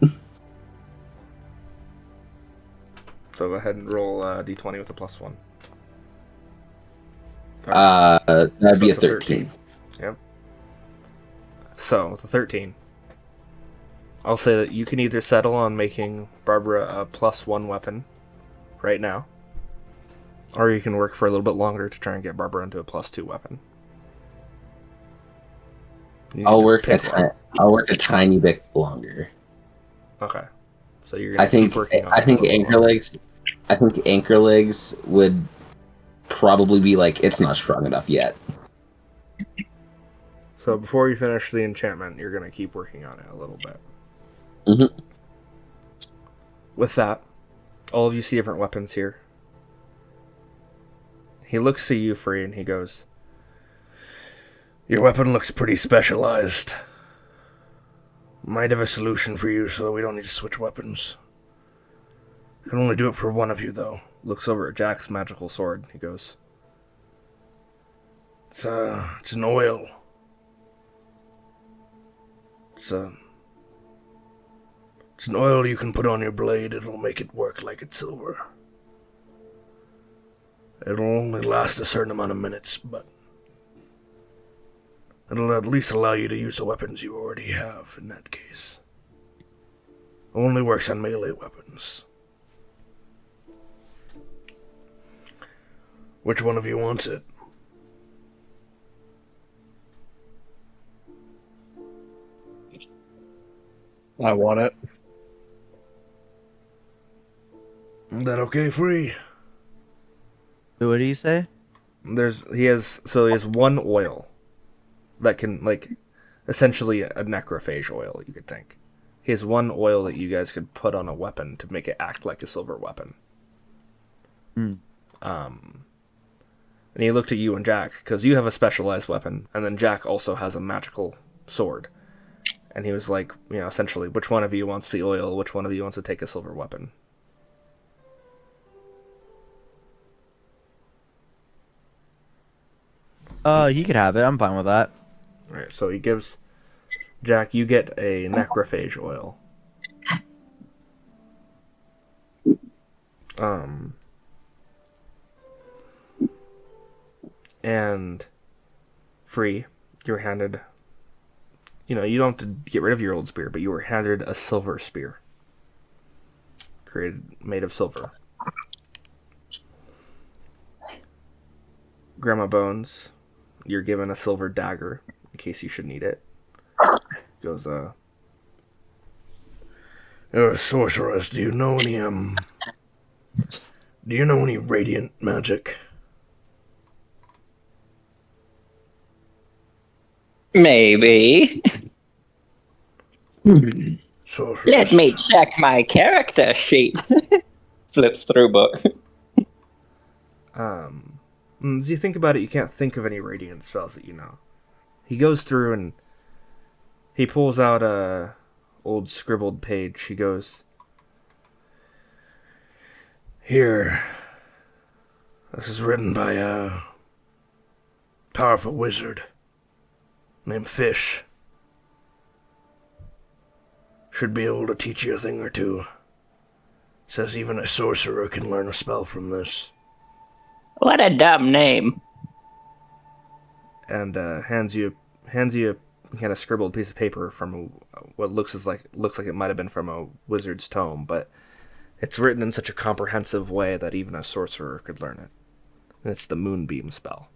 So go ahead and roll d20 with a +1. That'd be a it's 13. Yep. So with a 13, I'll say that you can either settle on making Barbara a +1 weapon right now, or you can work for a little bit longer to try and get Barbara into a +2 weapon. I'll work a tiny bit longer. Okay. So you're gonna keep working on I think it a little longer. I think Anchor Legs would probably be like, it's not strong enough yet. So before you finish the enchantment, you're gonna keep working on it a little bit. Mm-hmm. With that, all of you see different weapons here. He looks to you, Free, and he goes, "Your weapon looks pretty specialized. Might have a solution for you so that we don't need to switch weapons. I can only do it for one of you, though." Looks over at Jack's magical sword. He goes, It's an oil. It's an oil you can put on your blade. It'll make it work like it's silver. It'll only last a certain amount of minutes, but it'll at least allow you to use the weapons you already have in that case. Only works on melee weapons. Which one of you wants it? I want it. Is that okay, Free? What do you say? He has one oil that can, like, essentially a necrophage oil, you could think. He has one oil that you guys could put on a weapon to make it act like a silver weapon. And he looked at you and Jack, because you have a specialized weapon, and then Jack also has a magical sword. And he was like, essentially, which one of you wants the oil, which one of you wants to take a silver weapon? He could have it. I'm fine with that. Alright, so he gives Jack, you get a necrophage oil. And Free, you were handed, you don't have to get rid of your old spear, but you were handed a silver spear. Made of silver. Grandma Bones, you're given a silver dagger in case you should need it. Goes, You're a sorceress. Do you know any radiant magic? Maybe. Sorceress. Let me check my character sheet. Flips through book. As you think about it, you can't think of any radiant spells that you know. He goes through and he pulls out a old scribbled page. He goes, Here. This is written by a powerful wizard named Fish. Should be able to teach you a thing or two. Says even a sorcerer can learn a spell from this. What a dumb name. And hands you a kind of scribbled piece of paper from what looks like it might have been from a wizard's tome, but it's written in such a comprehensive way that even a sorcerer could learn it. And it's the Moonbeam spell.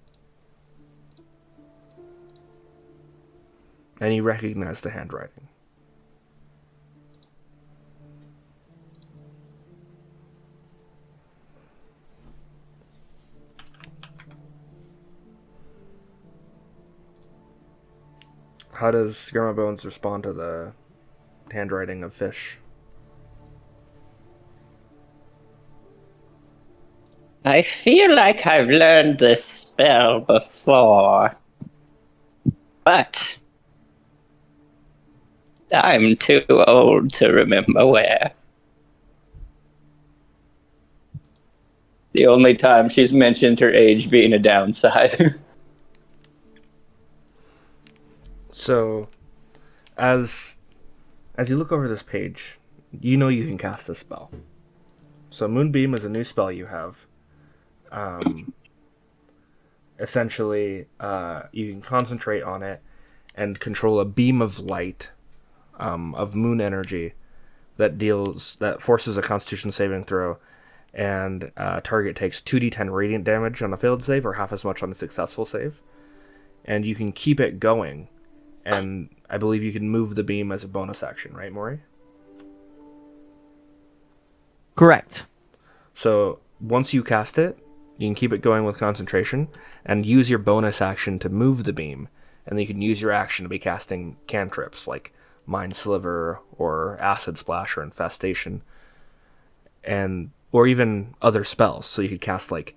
And you recognize the handwriting. How does Grandma Bones respond to the handwriting of Fish? I feel like I've learned this spell before. But I'm too old to remember where. The only time she's mentioned her age being a downside. So, as you look over this page, you know you can cast this spell. So Moonbeam is a new spell you have. Essentially, you can concentrate on it and control a beam of light, of moon energy, that forces a Constitution saving throw, and target takes 2d10 radiant damage on a failed save, or half as much on a successful save. And you can keep it going, and I believe you can move the beam as a bonus action, right, Mori? Correct. So once you cast it, you can keep it going with concentration, and use your bonus action to move the beam, and then you can use your action to be casting cantrips like Mind Sliver or Acid Splash or Infestation, or even other spells. So you could cast like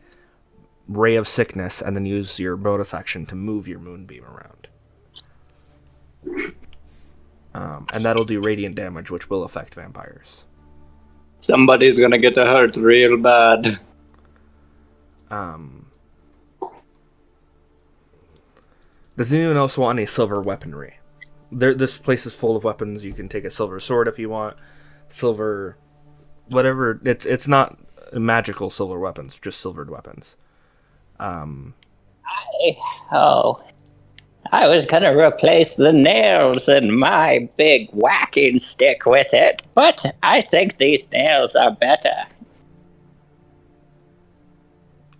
Ray of Sickness and then use your bonus action to move your Moonbeam around. And that'll do radiant damage, which will affect vampires. Somebody's gonna get hurt real bad. Does anyone else want any silver weaponry? This place is full of weapons. You can take a silver sword if you want. Silver, whatever. It's not magical silver weapons, just silvered weapons. I was gonna replace the nails in my big whacking stick with it, but I think these nails are better.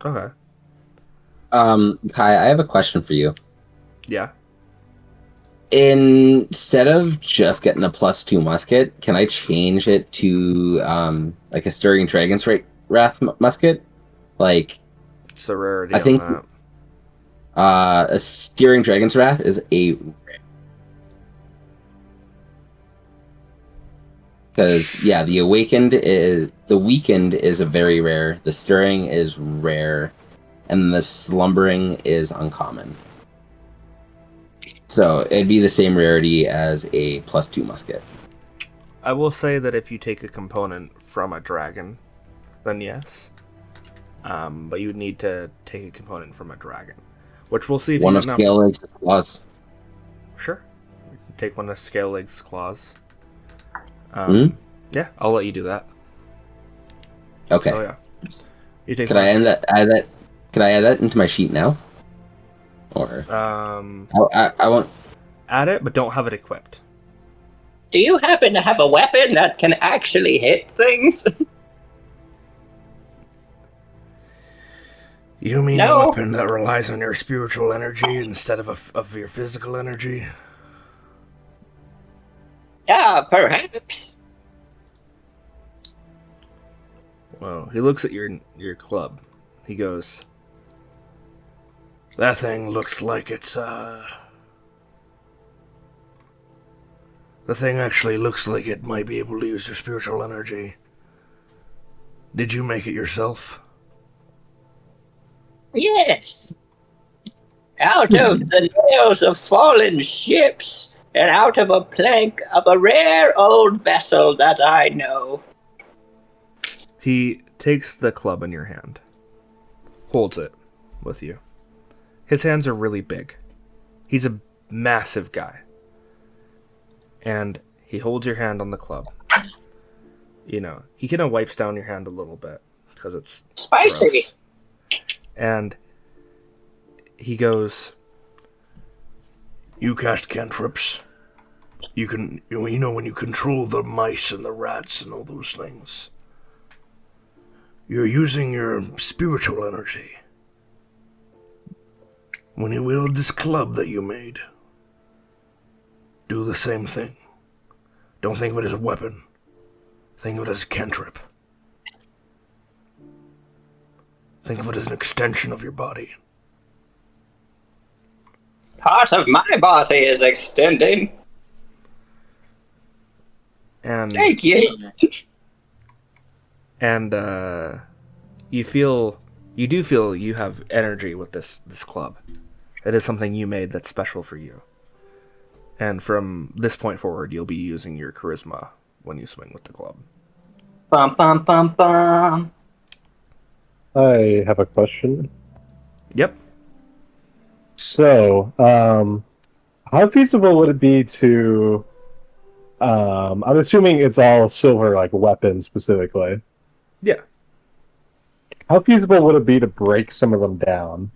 Okay. Kai, I have a question for you. Yeah. Instead of just getting a +2 musket, can I change it to like a Stirring Dragon's Wrath musket? Like, It's the rarity I think on that. a Stirring Dragon's Wrath is a because the Weakened is a very rare. The Stirring is rare, and the Slumbering is uncommon. So it'd be the same rarity as a +2 musket. I will say that if you take a component from a dragon, then yes. But you would need to take a component from a dragon, which we'll see if One you of get Scale Legs' claws. Sure. You can take one of Scale Legs' claws. Yeah, I'll let you do that. Okay. So yeah, you take. Could I add that? Could I add that into my sheet now? Or I won't add it, but don't have it equipped. Do you happen to have a weapon that can actually hit things? You mean No. a weapon that relies on your spiritual energy instead of your physical energy? Yeah, perhaps. Well, he looks at your club. He goes, "That thing looks like it's The thing actually looks like it might be able to use your spiritual energy. Did you make it yourself?" Yes. Out of the nails of fallen ships, and out of a plank of a rare old vessel that I know. He takes the club in your hand, holds it with you. His hands are really big. He's a massive guy. And he holds your hand on the club. You know, he kind of wipes down your hand a little bit because it's Spicy. gross. And he goes, "You cast cantrips. You can, you know, when you control the mice and the rats and all those things, you're using your spiritual energy. When you wield this club that you made, do the same thing. Don't think of it as a weapon. Think of it as a cantrip. Think of it as an extension of your body." Part of my body is extending. And Thank you. and you do feel you have energy with this club. It is something you made that's special for you. And from this point forward, you'll be using your charisma when you swing with the club. Bum bum bum bum. I have a question. Yep. So, how feasible would it be to? I'm assuming it's all silver, like weapons specifically. Yeah. How feasible would it be to break some of them down?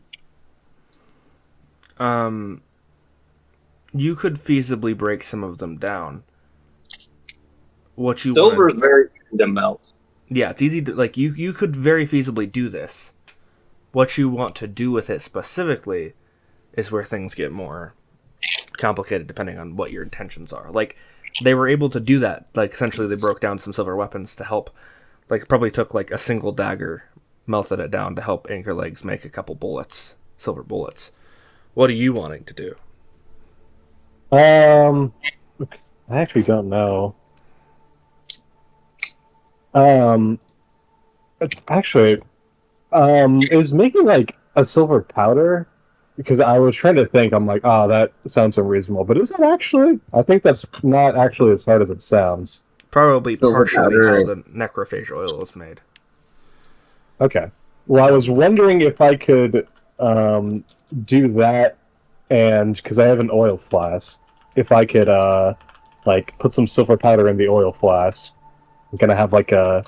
You could feasibly break some of them down. What you Silver wanna- is very easy to melt. Yeah, it's easy to, like, you could very feasibly do this. What you want to do with it specifically is where things get more complicated depending on what your intentions are. Like, they were able to do that. Like, essentially they broke down some silver weapons to help. Like, probably took like a single dagger, melted it down to help Anchor Legz make a couple bullets, silver bullets. What are you wanting to do? I actually don't know. Actually, is making like a silver powder? Because I was trying to think, I'm like, oh, that sounds unreasonable. But is it actually? I think that's not actually as hard as it sounds. Probably Silver partially powder. how the necrophage oil is made. Okay. Well, I was wondering if I could do that, and because I have an oil flask, if I could like put some silver powder in the oil flask. I'm gonna have like a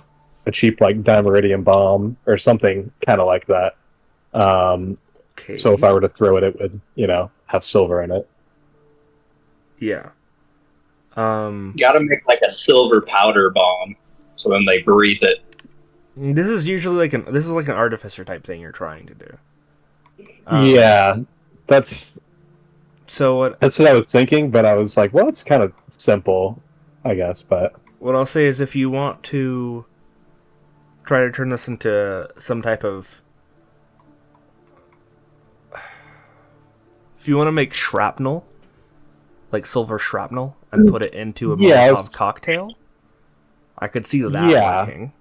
cheap like dimeridium bomb or something kind of like that. Okay. So if I were to throw it, it would, have silver in it. Yeah. You gotta make like a silver powder bomb, so then they breathe it. This is usually like an artificer type thing you're trying to do. Yeah, that's So what I was thinking, but I was like, well, it's kind of simple, I guess. But what I'll say is, if you want to try to turn this into some type of, if you want to make shrapnel, like silver shrapnel, and put it into a Molotov cocktail, I could see that working.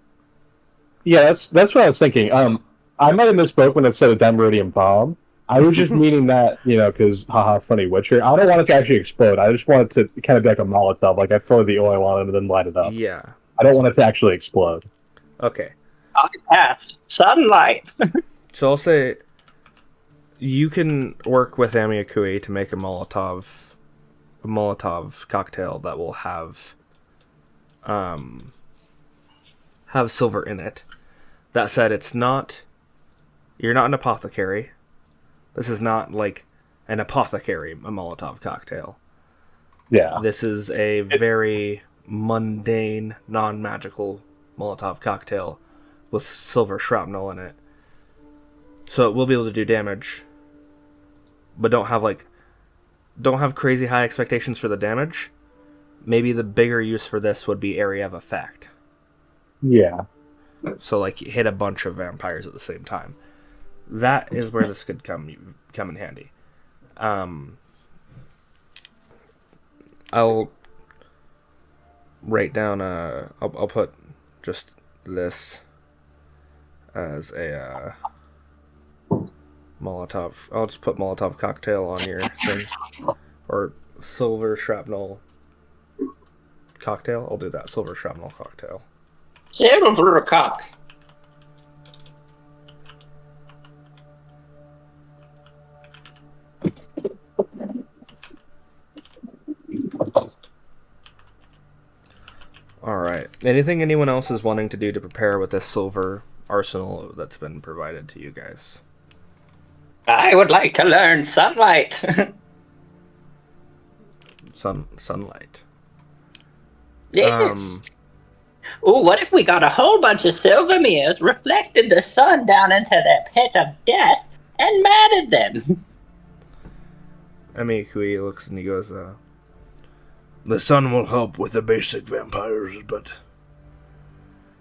Yeah, that's what I was thinking. I might have misspoke when it said a dimeridium bomb. I was just meaning that, because haha, funny Witcher. I don't want it to actually explode. I just want it to kind of be like a Molotov, like I throw the oil on it and then light it up. Yeah. I don't want it to actually explode. Okay. I cast sunlight. So I'll say you can work with Amiakui to make a Molotov cocktail that will have silver in it. That said, you're not an apothecary. This is not like an apothecary, a Molotov cocktail. Yeah. This is a very mundane, non-magical Molotov cocktail with silver shrapnel in it. So it will be able to do damage, but don't have crazy high expectations for the damage. maybe the bigger use for this would be area of effect. Yeah. So like you hit a bunch of vampires at the same time. That is where this could come in handy. I'll write down I'll put just this as a Molotov. I'll just put Molotov cocktail on your thing, or silver shrapnel cocktail. I'll do that, silver shrapnel cocktail. Silver cock. Alright. Anything anyone else is wanting to do to prepare with this silver arsenal that's been provided to you guys? I would like to learn sunlight. Sunlight. Yes. Ooh, what if we got a whole bunch of silver mirrors, reflected the sun down into their pit of death, and matted them? Kui looks and he goes, the sun will help with the basic vampires, but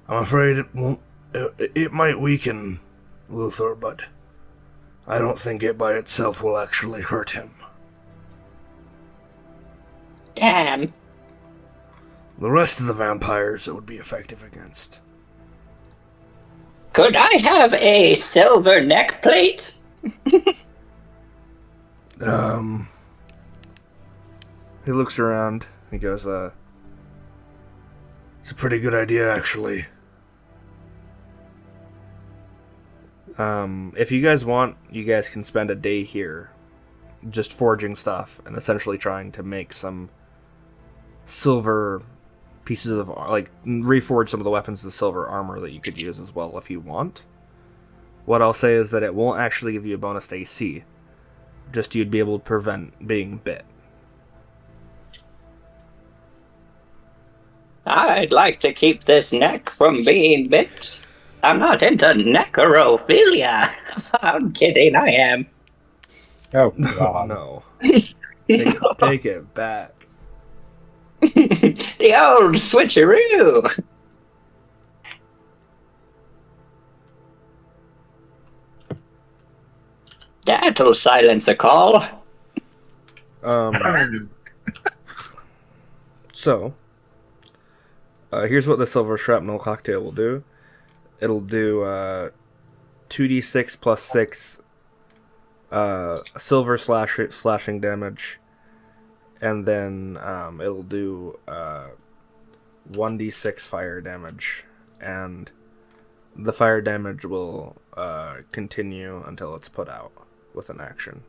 I'm afraid it won't. It might weaken Luthor, but I don't think it by itself will actually hurt him. Damn. The rest of the vampires it would be effective against. Could I have a silver neck plate? He looks around. He goes, it's a pretty good idea, actually. If you guys want, you guys can spend a day here just forging stuff and essentially trying to make some silver pieces of, like, reforge some of the weapons to silver armor that you could use as well if you want. What I'll say is that it won't actually give you a bonus to AC. Just you'd be able to prevent being bit. I'd like to keep this neck from being bit. I'm not into necrophilia. I'm kidding, I am. Oh, God. No. Take it back. The old switcheroo. That'll silence a call. So, here's what the silver shrapnel cocktail will do. It'll do 2d6 plus 6 silver slashing damage, and then it'll do 1d6 fire damage, and the fire damage will continue until it's put out with an action.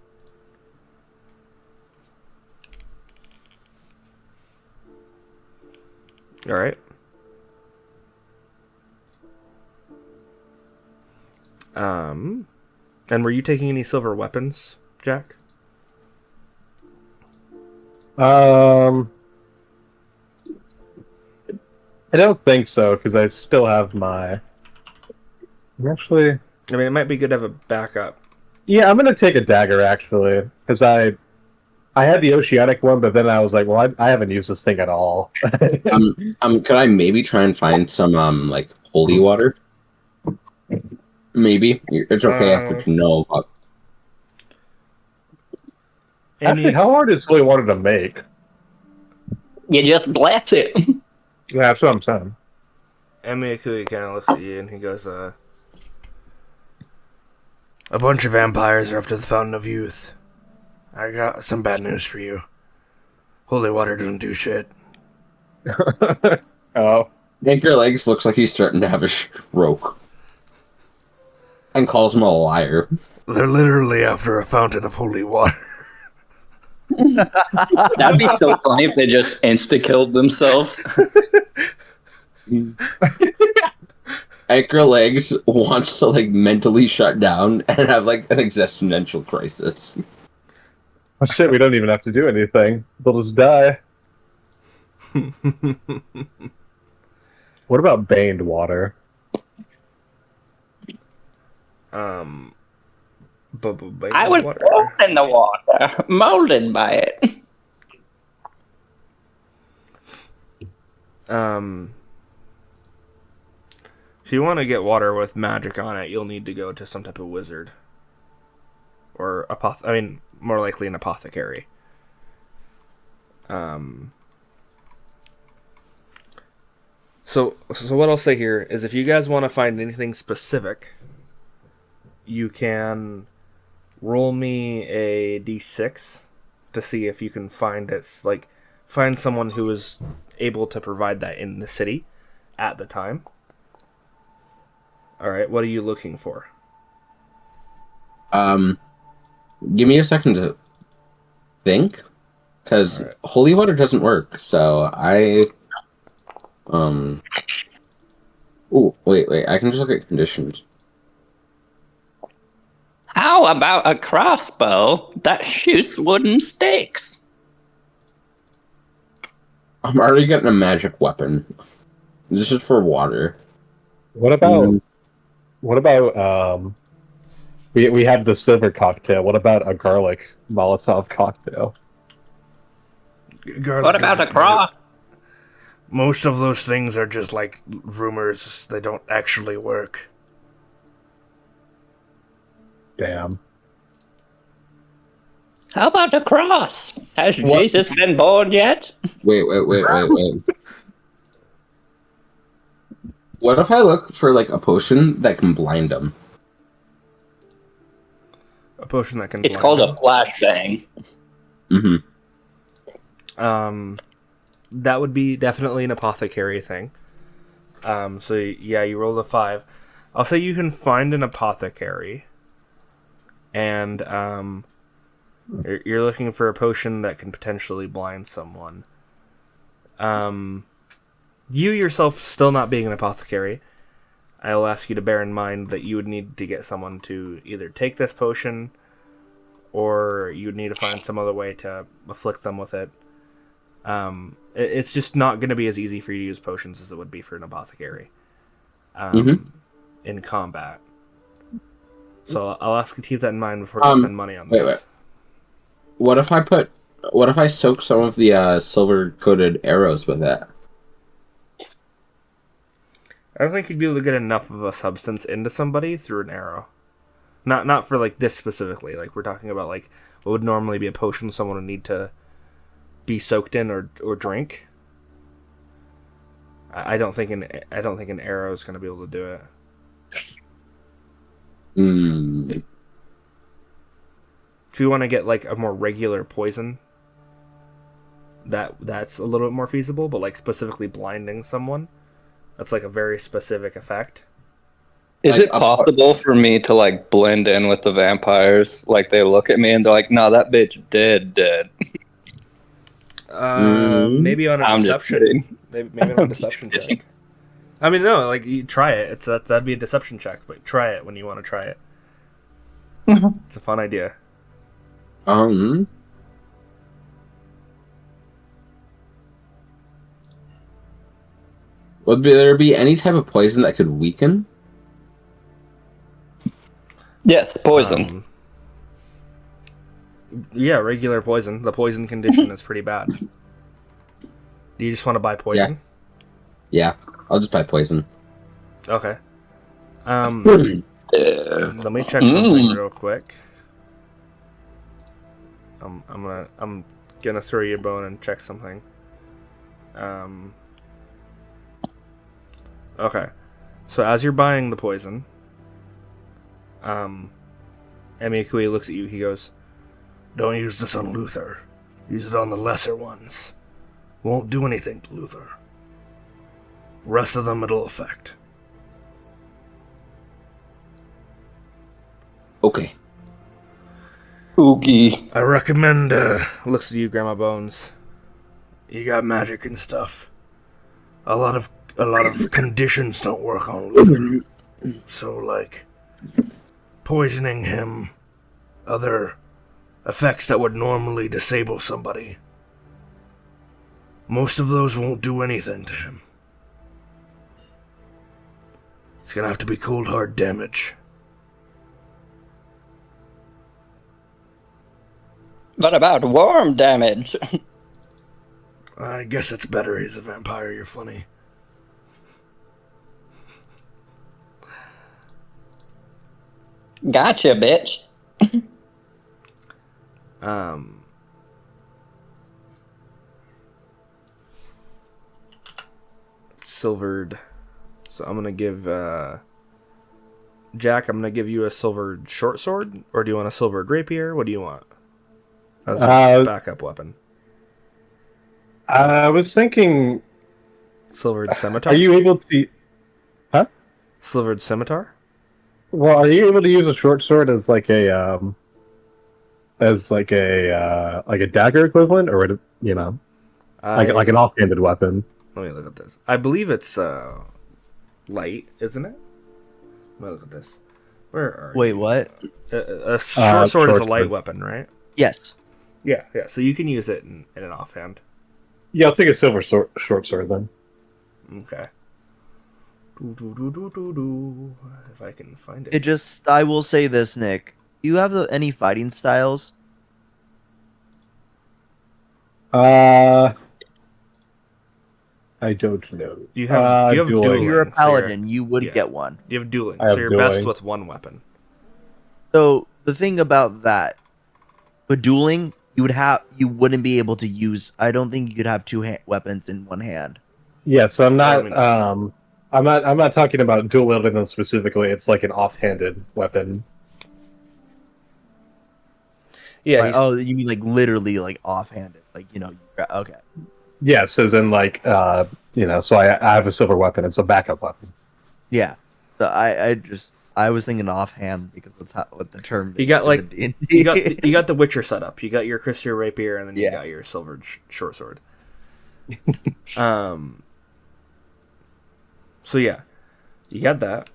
Alright. And were you taking any silver weapons, Jack? I don't think so, because I still have my... Actually... I mean, it might be good to have a backup. Yeah, I'm gonna take a dagger, actually, because I had the oceanic one, but then I was like, well, I haven't used this thing at all. Could I maybe try and find some, like, holy water? Maybe. It's okay if you know. But... Actually, how hard is holy water to make? You just bless it. Yeah, that's what I'm saying. Kui kind of looks at you and he goes, a bunch of vampires are up to the Fountain of Youth. I got some bad news for you. Holy water doesn't do shit. Oh. Ancher Legz looks like he's starting to have a stroke. And calls him a liar. They're literally after a fountain of holy water. That'd be so funny if they just insta-killed themselves. Ancher Legz wants to, like, mentally shut down and have, like, an existential crisis. Oh shit, we don't even have to do anything. They'll just die. What about baned water? I was born in the water, molded by it. If you want to get water with magic on it, you'll need to go to some type of wizard. Or more likely an apothecary. So what I'll say here is if you guys want to find anything specific, you can roll me a d6 to see if you can find it. Like, find someone who is able to provide that in the city at the time. All right, what are you looking for? Give me a second to think, because Right. holy water doesn't work. So Oh, wait. I can just look at conditions. How about a crossbow that shoots wooden sticks? I'm already getting a magic weapon. This is for water. What about we had the silver cocktail. What about a garlic Molotov cocktail? What about a cross? Most of those things are just like rumors. They don't actually work. Damn. How about a cross? Has What? Jesus been born yet? Wait. What if I look for like a potion that can blind them? A potion that can. It's blind called a flashbang. Mm-hmm. That would be definitely an apothecary thing. So yeah, you rolled a 5. I'll say you can find an apothecary, and you're looking for a potion that can potentially blind someone. You yourself, still not being an apothecary, I will ask you to bear in mind that you would need to get someone to either take this potion, or you would need to find some other way to afflict them with it. It's just not going to be as easy for you to use potions as it would be for an apothecary in combat. So I'll ask you to keep that in mind before you spend money on this. Wait. What if I soak some of the silver-coated arrows with it? I don't think you'd be able to get enough of a substance into somebody through an arrow. Not for like this specifically. Like, we're talking about like what would normally be a potion someone would need to be soaked in or drink. I don't think an arrow is going to be able to do it. If you want to get like a more regular poison, that's a little bit more feasible. But like specifically blinding someone, that's like a very specific effect. Is Like, it possible for me to like blend in with the vampires? Like they look at me and they're like, "No, that bitch dead." Maybe on a I'm just deception. kidding. Maybe on a deception check. I mean, no, like you try it. That'd be a deception check, but try it when you want to try it. It's a fun idea. Would there be any type of poison that could weaken? Yes, poison. Yeah, regular poison. The poison condition is pretty bad. Do you just want to buy poison? Yeah, I'll just buy poison. Okay. Let me check something real quick. I'm gonna throw you a bone and check something. Okay. So as you're buying the poison, Emiakui looks at you. He goes, "Don't use this on Luther. Use it on the lesser ones. Won't do anything to Luther. Rest of them it'll affect." Okay. Oogie. I recommend, looks at you, Grandma Bones. You got magic and stuff. A lot of conditions don't work on Luther. So, like, poisoning him, other effects that would normally disable somebody. Most of those won't do anything to him. It's gonna have to be cold hard damage. What about worm damage? I guess it's better he's a vampire. You're funny. Gotcha, bitch. Silvered. So I'm gonna give Jack. I'm gonna give you a silvered short sword, or do you want a silvered rapier? What do you want as a backup weapon? I was thinking, Silvered scimitar. are you able to? Huh? Silvered scimitar? Well, are you able to use a short sword as like a like a dagger equivalent, or would it, like an offhanded weapon? Let me look at this. I believe it's light, isn't it? Let me look at this. Where are Wait, you? what? A short sword is a light weapon, right? Yes. Yeah. So you can use it in an offhand. Yeah, I'll take a silver short sword then. Okay. If I can find it. I will say this, Nick. Do you have any fighting styles? I don't know. You have dueling. If you're a so paladin, you would get one. you have dueling, I so have you're best dueling. with one weapon. So the thing about that, with dueling, you wouldn't be able to use. I don't think you could have two weapons in one hand. Yeah, so I'm not. Let me know. I'm not talking about dual wielding them specifically. It's like an offhanded weapon. Yeah. Like, oh, you mean like literally like offhanded, like okay. Yes, as in like So I have a silver weapon. It's a backup weapon. Yeah. So I was thinking offhand because that's what the term. You got is like in D&D. you got the Witcher setup. You got your Christian rapier, and then you Yeah. got your silvered short sword. So yeah, you got that.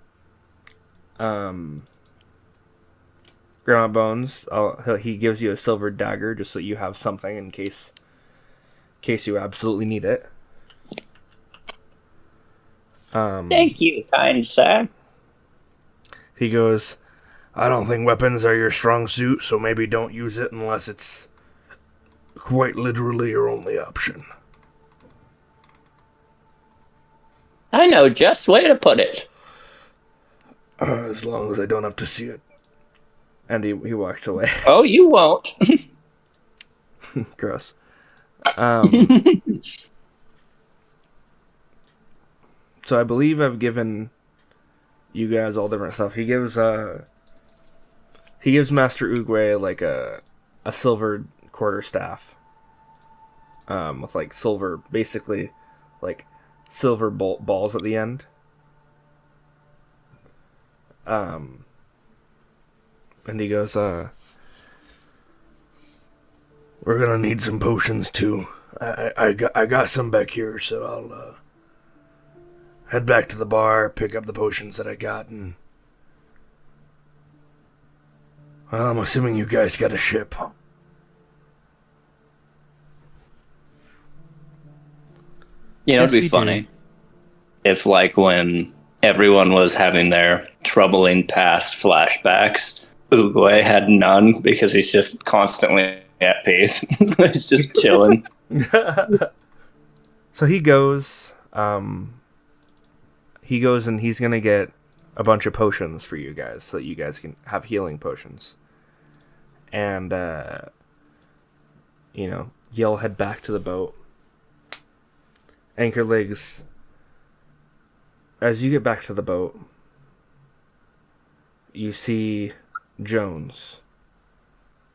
Grandma Bones, he gives you a silver dagger just so you have something in case you absolutely need it. Thank you, kind sir. He goes, I don't think weapons are your strong suit, so maybe don't use it unless it's quite literally your only option. I know just where to put it. As long as I don't have to see it. And he walks away. Oh, you won't. Gross. So I believe I've given you guys all different stuff. He gives Master Oogway like a silver quarterstaff. With like silver, basically like silver balls at the end. And he goes, we're gonna need some potions too. I got some back here, so I'll head back to the bar, pick up the potions that I got, and well, I'm assuming you guys got a ship. You know, Yes, it'd be we funny do. if, like, when everyone was having their troubling past flashbacks, Oogway had none because he's just constantly at peace. He's just chilling. So he goes and he's gonna get a bunch of potions for you guys so that you guys can have healing potions. And you'll head back to the boat. Anchor Legz, as you get back to the boat, you see Jones.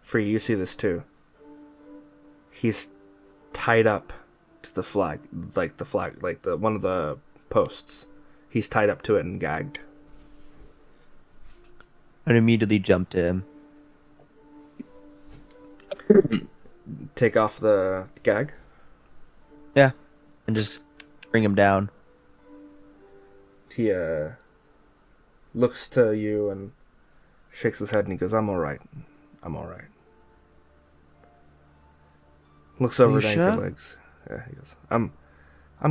Free, you see this too. He's tied up to the flag, like one of the posts. He's tied up to it and gagged. And immediately jump to him. Take off the gag. Yeah. And just bring him down. He looks to you and shakes his head and he goes, I'm alright. Looks over you at sure? Anchor Legz. Yeah, he goes, I'm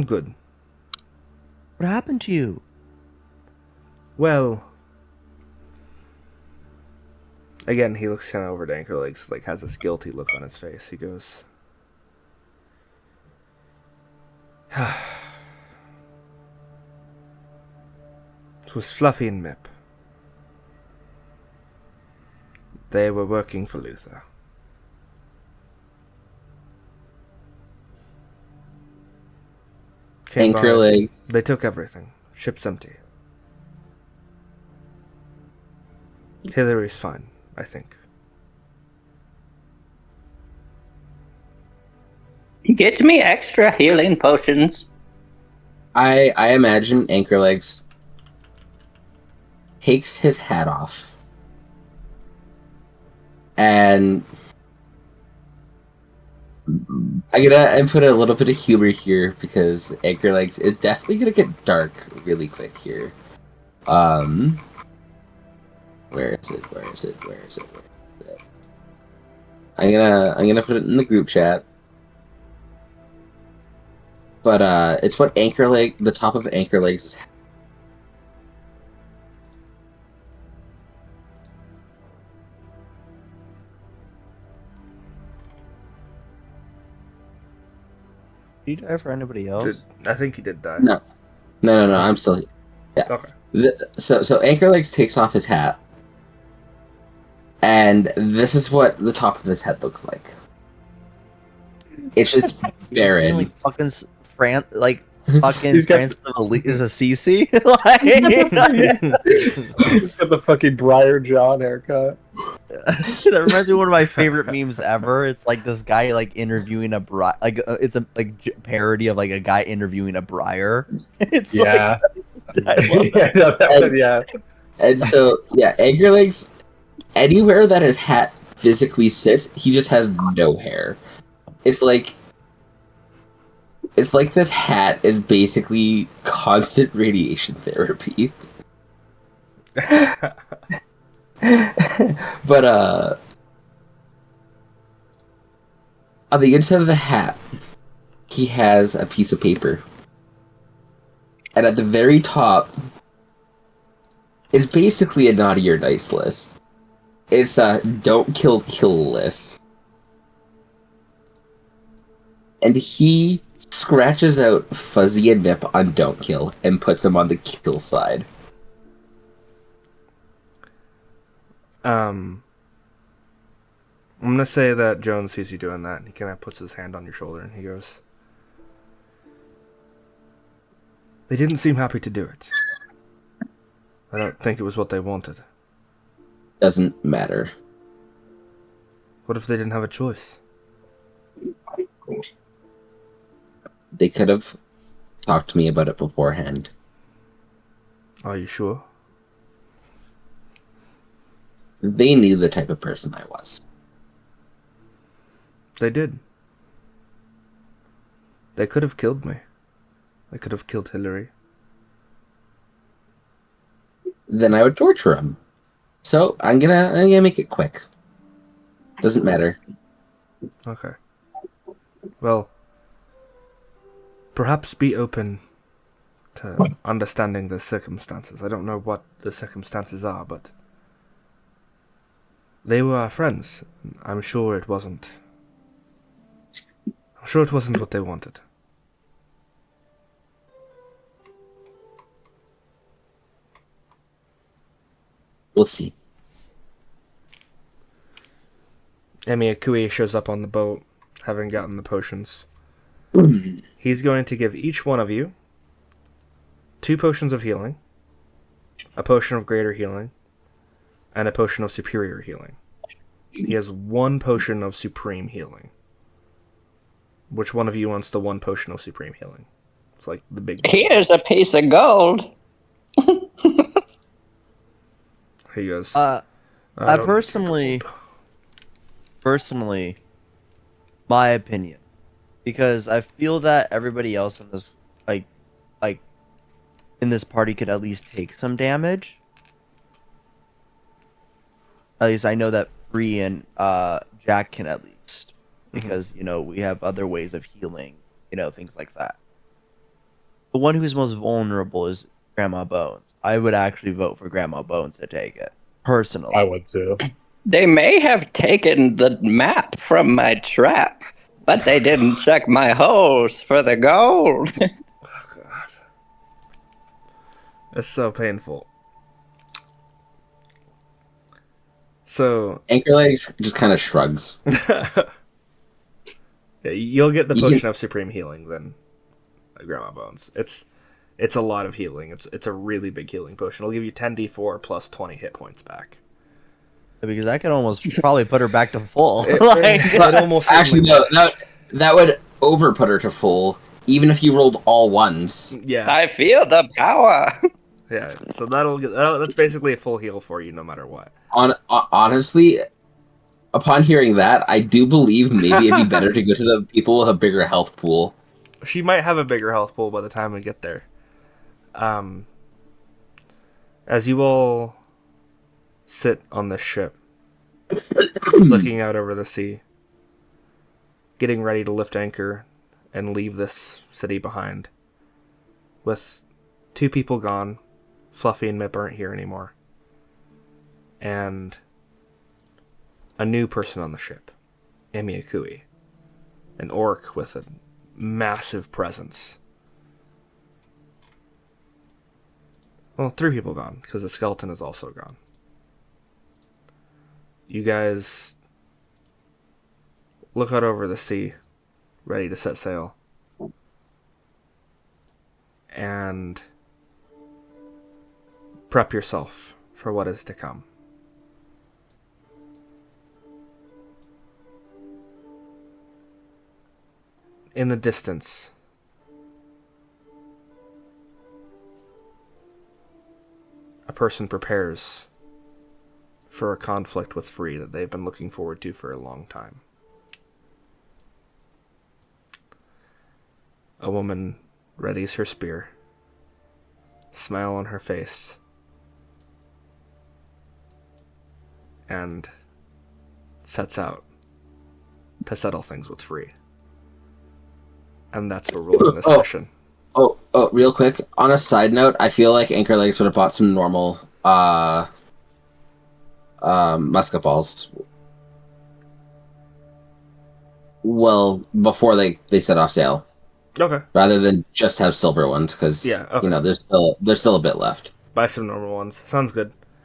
good. What happened to you? Well, again, he looks kind of over at Anchor Legz, like has this guilty look on his face. He goes, It was Fluffy and Mip. They were working for Luther. Came Anchor by, Legz. they took everything. Ship's empty. Hillary's fine, I think. Get me extra healing potions. I imagine Anchor Legz takes his hat off and I'm gonna put a little bit of humor here because Anchor Legz is definitely gonna get dark really quick here. Where is it? I'm gonna put it in the group chat. But it's what the top of Anchor Legz is. Did you die for anybody else? I think he did die. No, I'm still here. Yeah. Okay. So Anchor Legz takes off his hat, and this is what the top of his head looks like. It's just barren. Like fucking fucking He's got France is a CC. Like, He's got the fucking Briar John haircut. that reminds me of one of my favorite memes ever. It's like this guy like interviewing a it's a parody of like a guy interviewing a briar. It's Yeah. like I love that. Yeah. And so Anchor Legz, anywhere that his hat physically sits, he just has no hair. It's like this hat is basically constant radiation therapy. But on the inside of the hat, he has a piece of paper. And at the very top is basically a naughty or nice list. It's a don't kill list. And he scratches out Fuzzy and Nip on don't kill and puts them on the kill side. I'm gonna say that Jones sees you doing that, and he kind of puts his hand on your shoulder, and he goes, "They didn't seem happy to do it. I don't think it was what they wanted. Doesn't matter. What if they didn't have a choice?" They could have talked to me about it beforehand. Are you sure? They knew the type of person I was. They did. They could have killed me. They could have killed Hillary. Then I would torture him. So I'm gonna make it quick. Doesn't matter. Okay. Well, perhaps be open to understanding the circumstances. I don't know what the circumstances are, but they were our friends. I'm sure it wasn't what they wanted. We'll see. Emi Akui shows up on the boat, having gotten the potions. He's going to give each one of you 2 potions of healing, a potion of greater healing, and a potion of superior healing. He has 1 potion of supreme healing. Which one of you wants the 1 potion of supreme healing? It's like the big one. Here's a piece of gold. He goes, I don't personally, my opinion, because I feel that everybody else in this like in this party could at least take some damage. At least I know that Bree and Jack can at least, because we have other ways of healing, things like that. The one who's most vulnerable is Grandma Bones. I would actually vote for Grandma Bones to take it, personally. I would too. They may have taken the map from my trap, But they didn't check my holes for the gold. Oh, God. It's so painful. So Anchor Legs just kind of shrugs. yeah, you'll get the You potion can- of supreme healing then, Grandma Bones. It's a lot of healing. It's a really big healing potion. It'll give you 10d4 plus 20 hit points back. Because I could almost probably put her back to full. It But almost actually, certainly no, that would over put her to full, even if you rolled all ones. Yeah, I feel the power. yeah. So that's basically a full heal for you, no matter what. Honestly, upon hearing that, I do believe maybe it'd be better to go to the people with a bigger health pool. She might have a bigger health pool by the time we get there. As you all sit on this ship, looking out over the sea, getting ready to lift anchor and leave this city behind, with 2 people gone, Fluffy and Mip aren't here anymore, and a new person on the ship, Emiakui, an orc with a massive presence. Well, 3 people gone, because the skeleton is also gone. You guys look out over the sea, ready to set sail. And prep yourself for what is to come. In the distance, a person prepares for a conflict with Free that they've been looking forward to for a long time. A woman readies her spear, smile on her face, and sets out to settle things with Free. And that's where we'll end this session. Oh, real quick. On a side note, I feel like Anchor Legs would have bought some normal musket balls. Well, before they set off sail, Okay. rather than just have silver ones, because Yeah, okay. there's still a bit left. Buy some normal ones. Sounds good.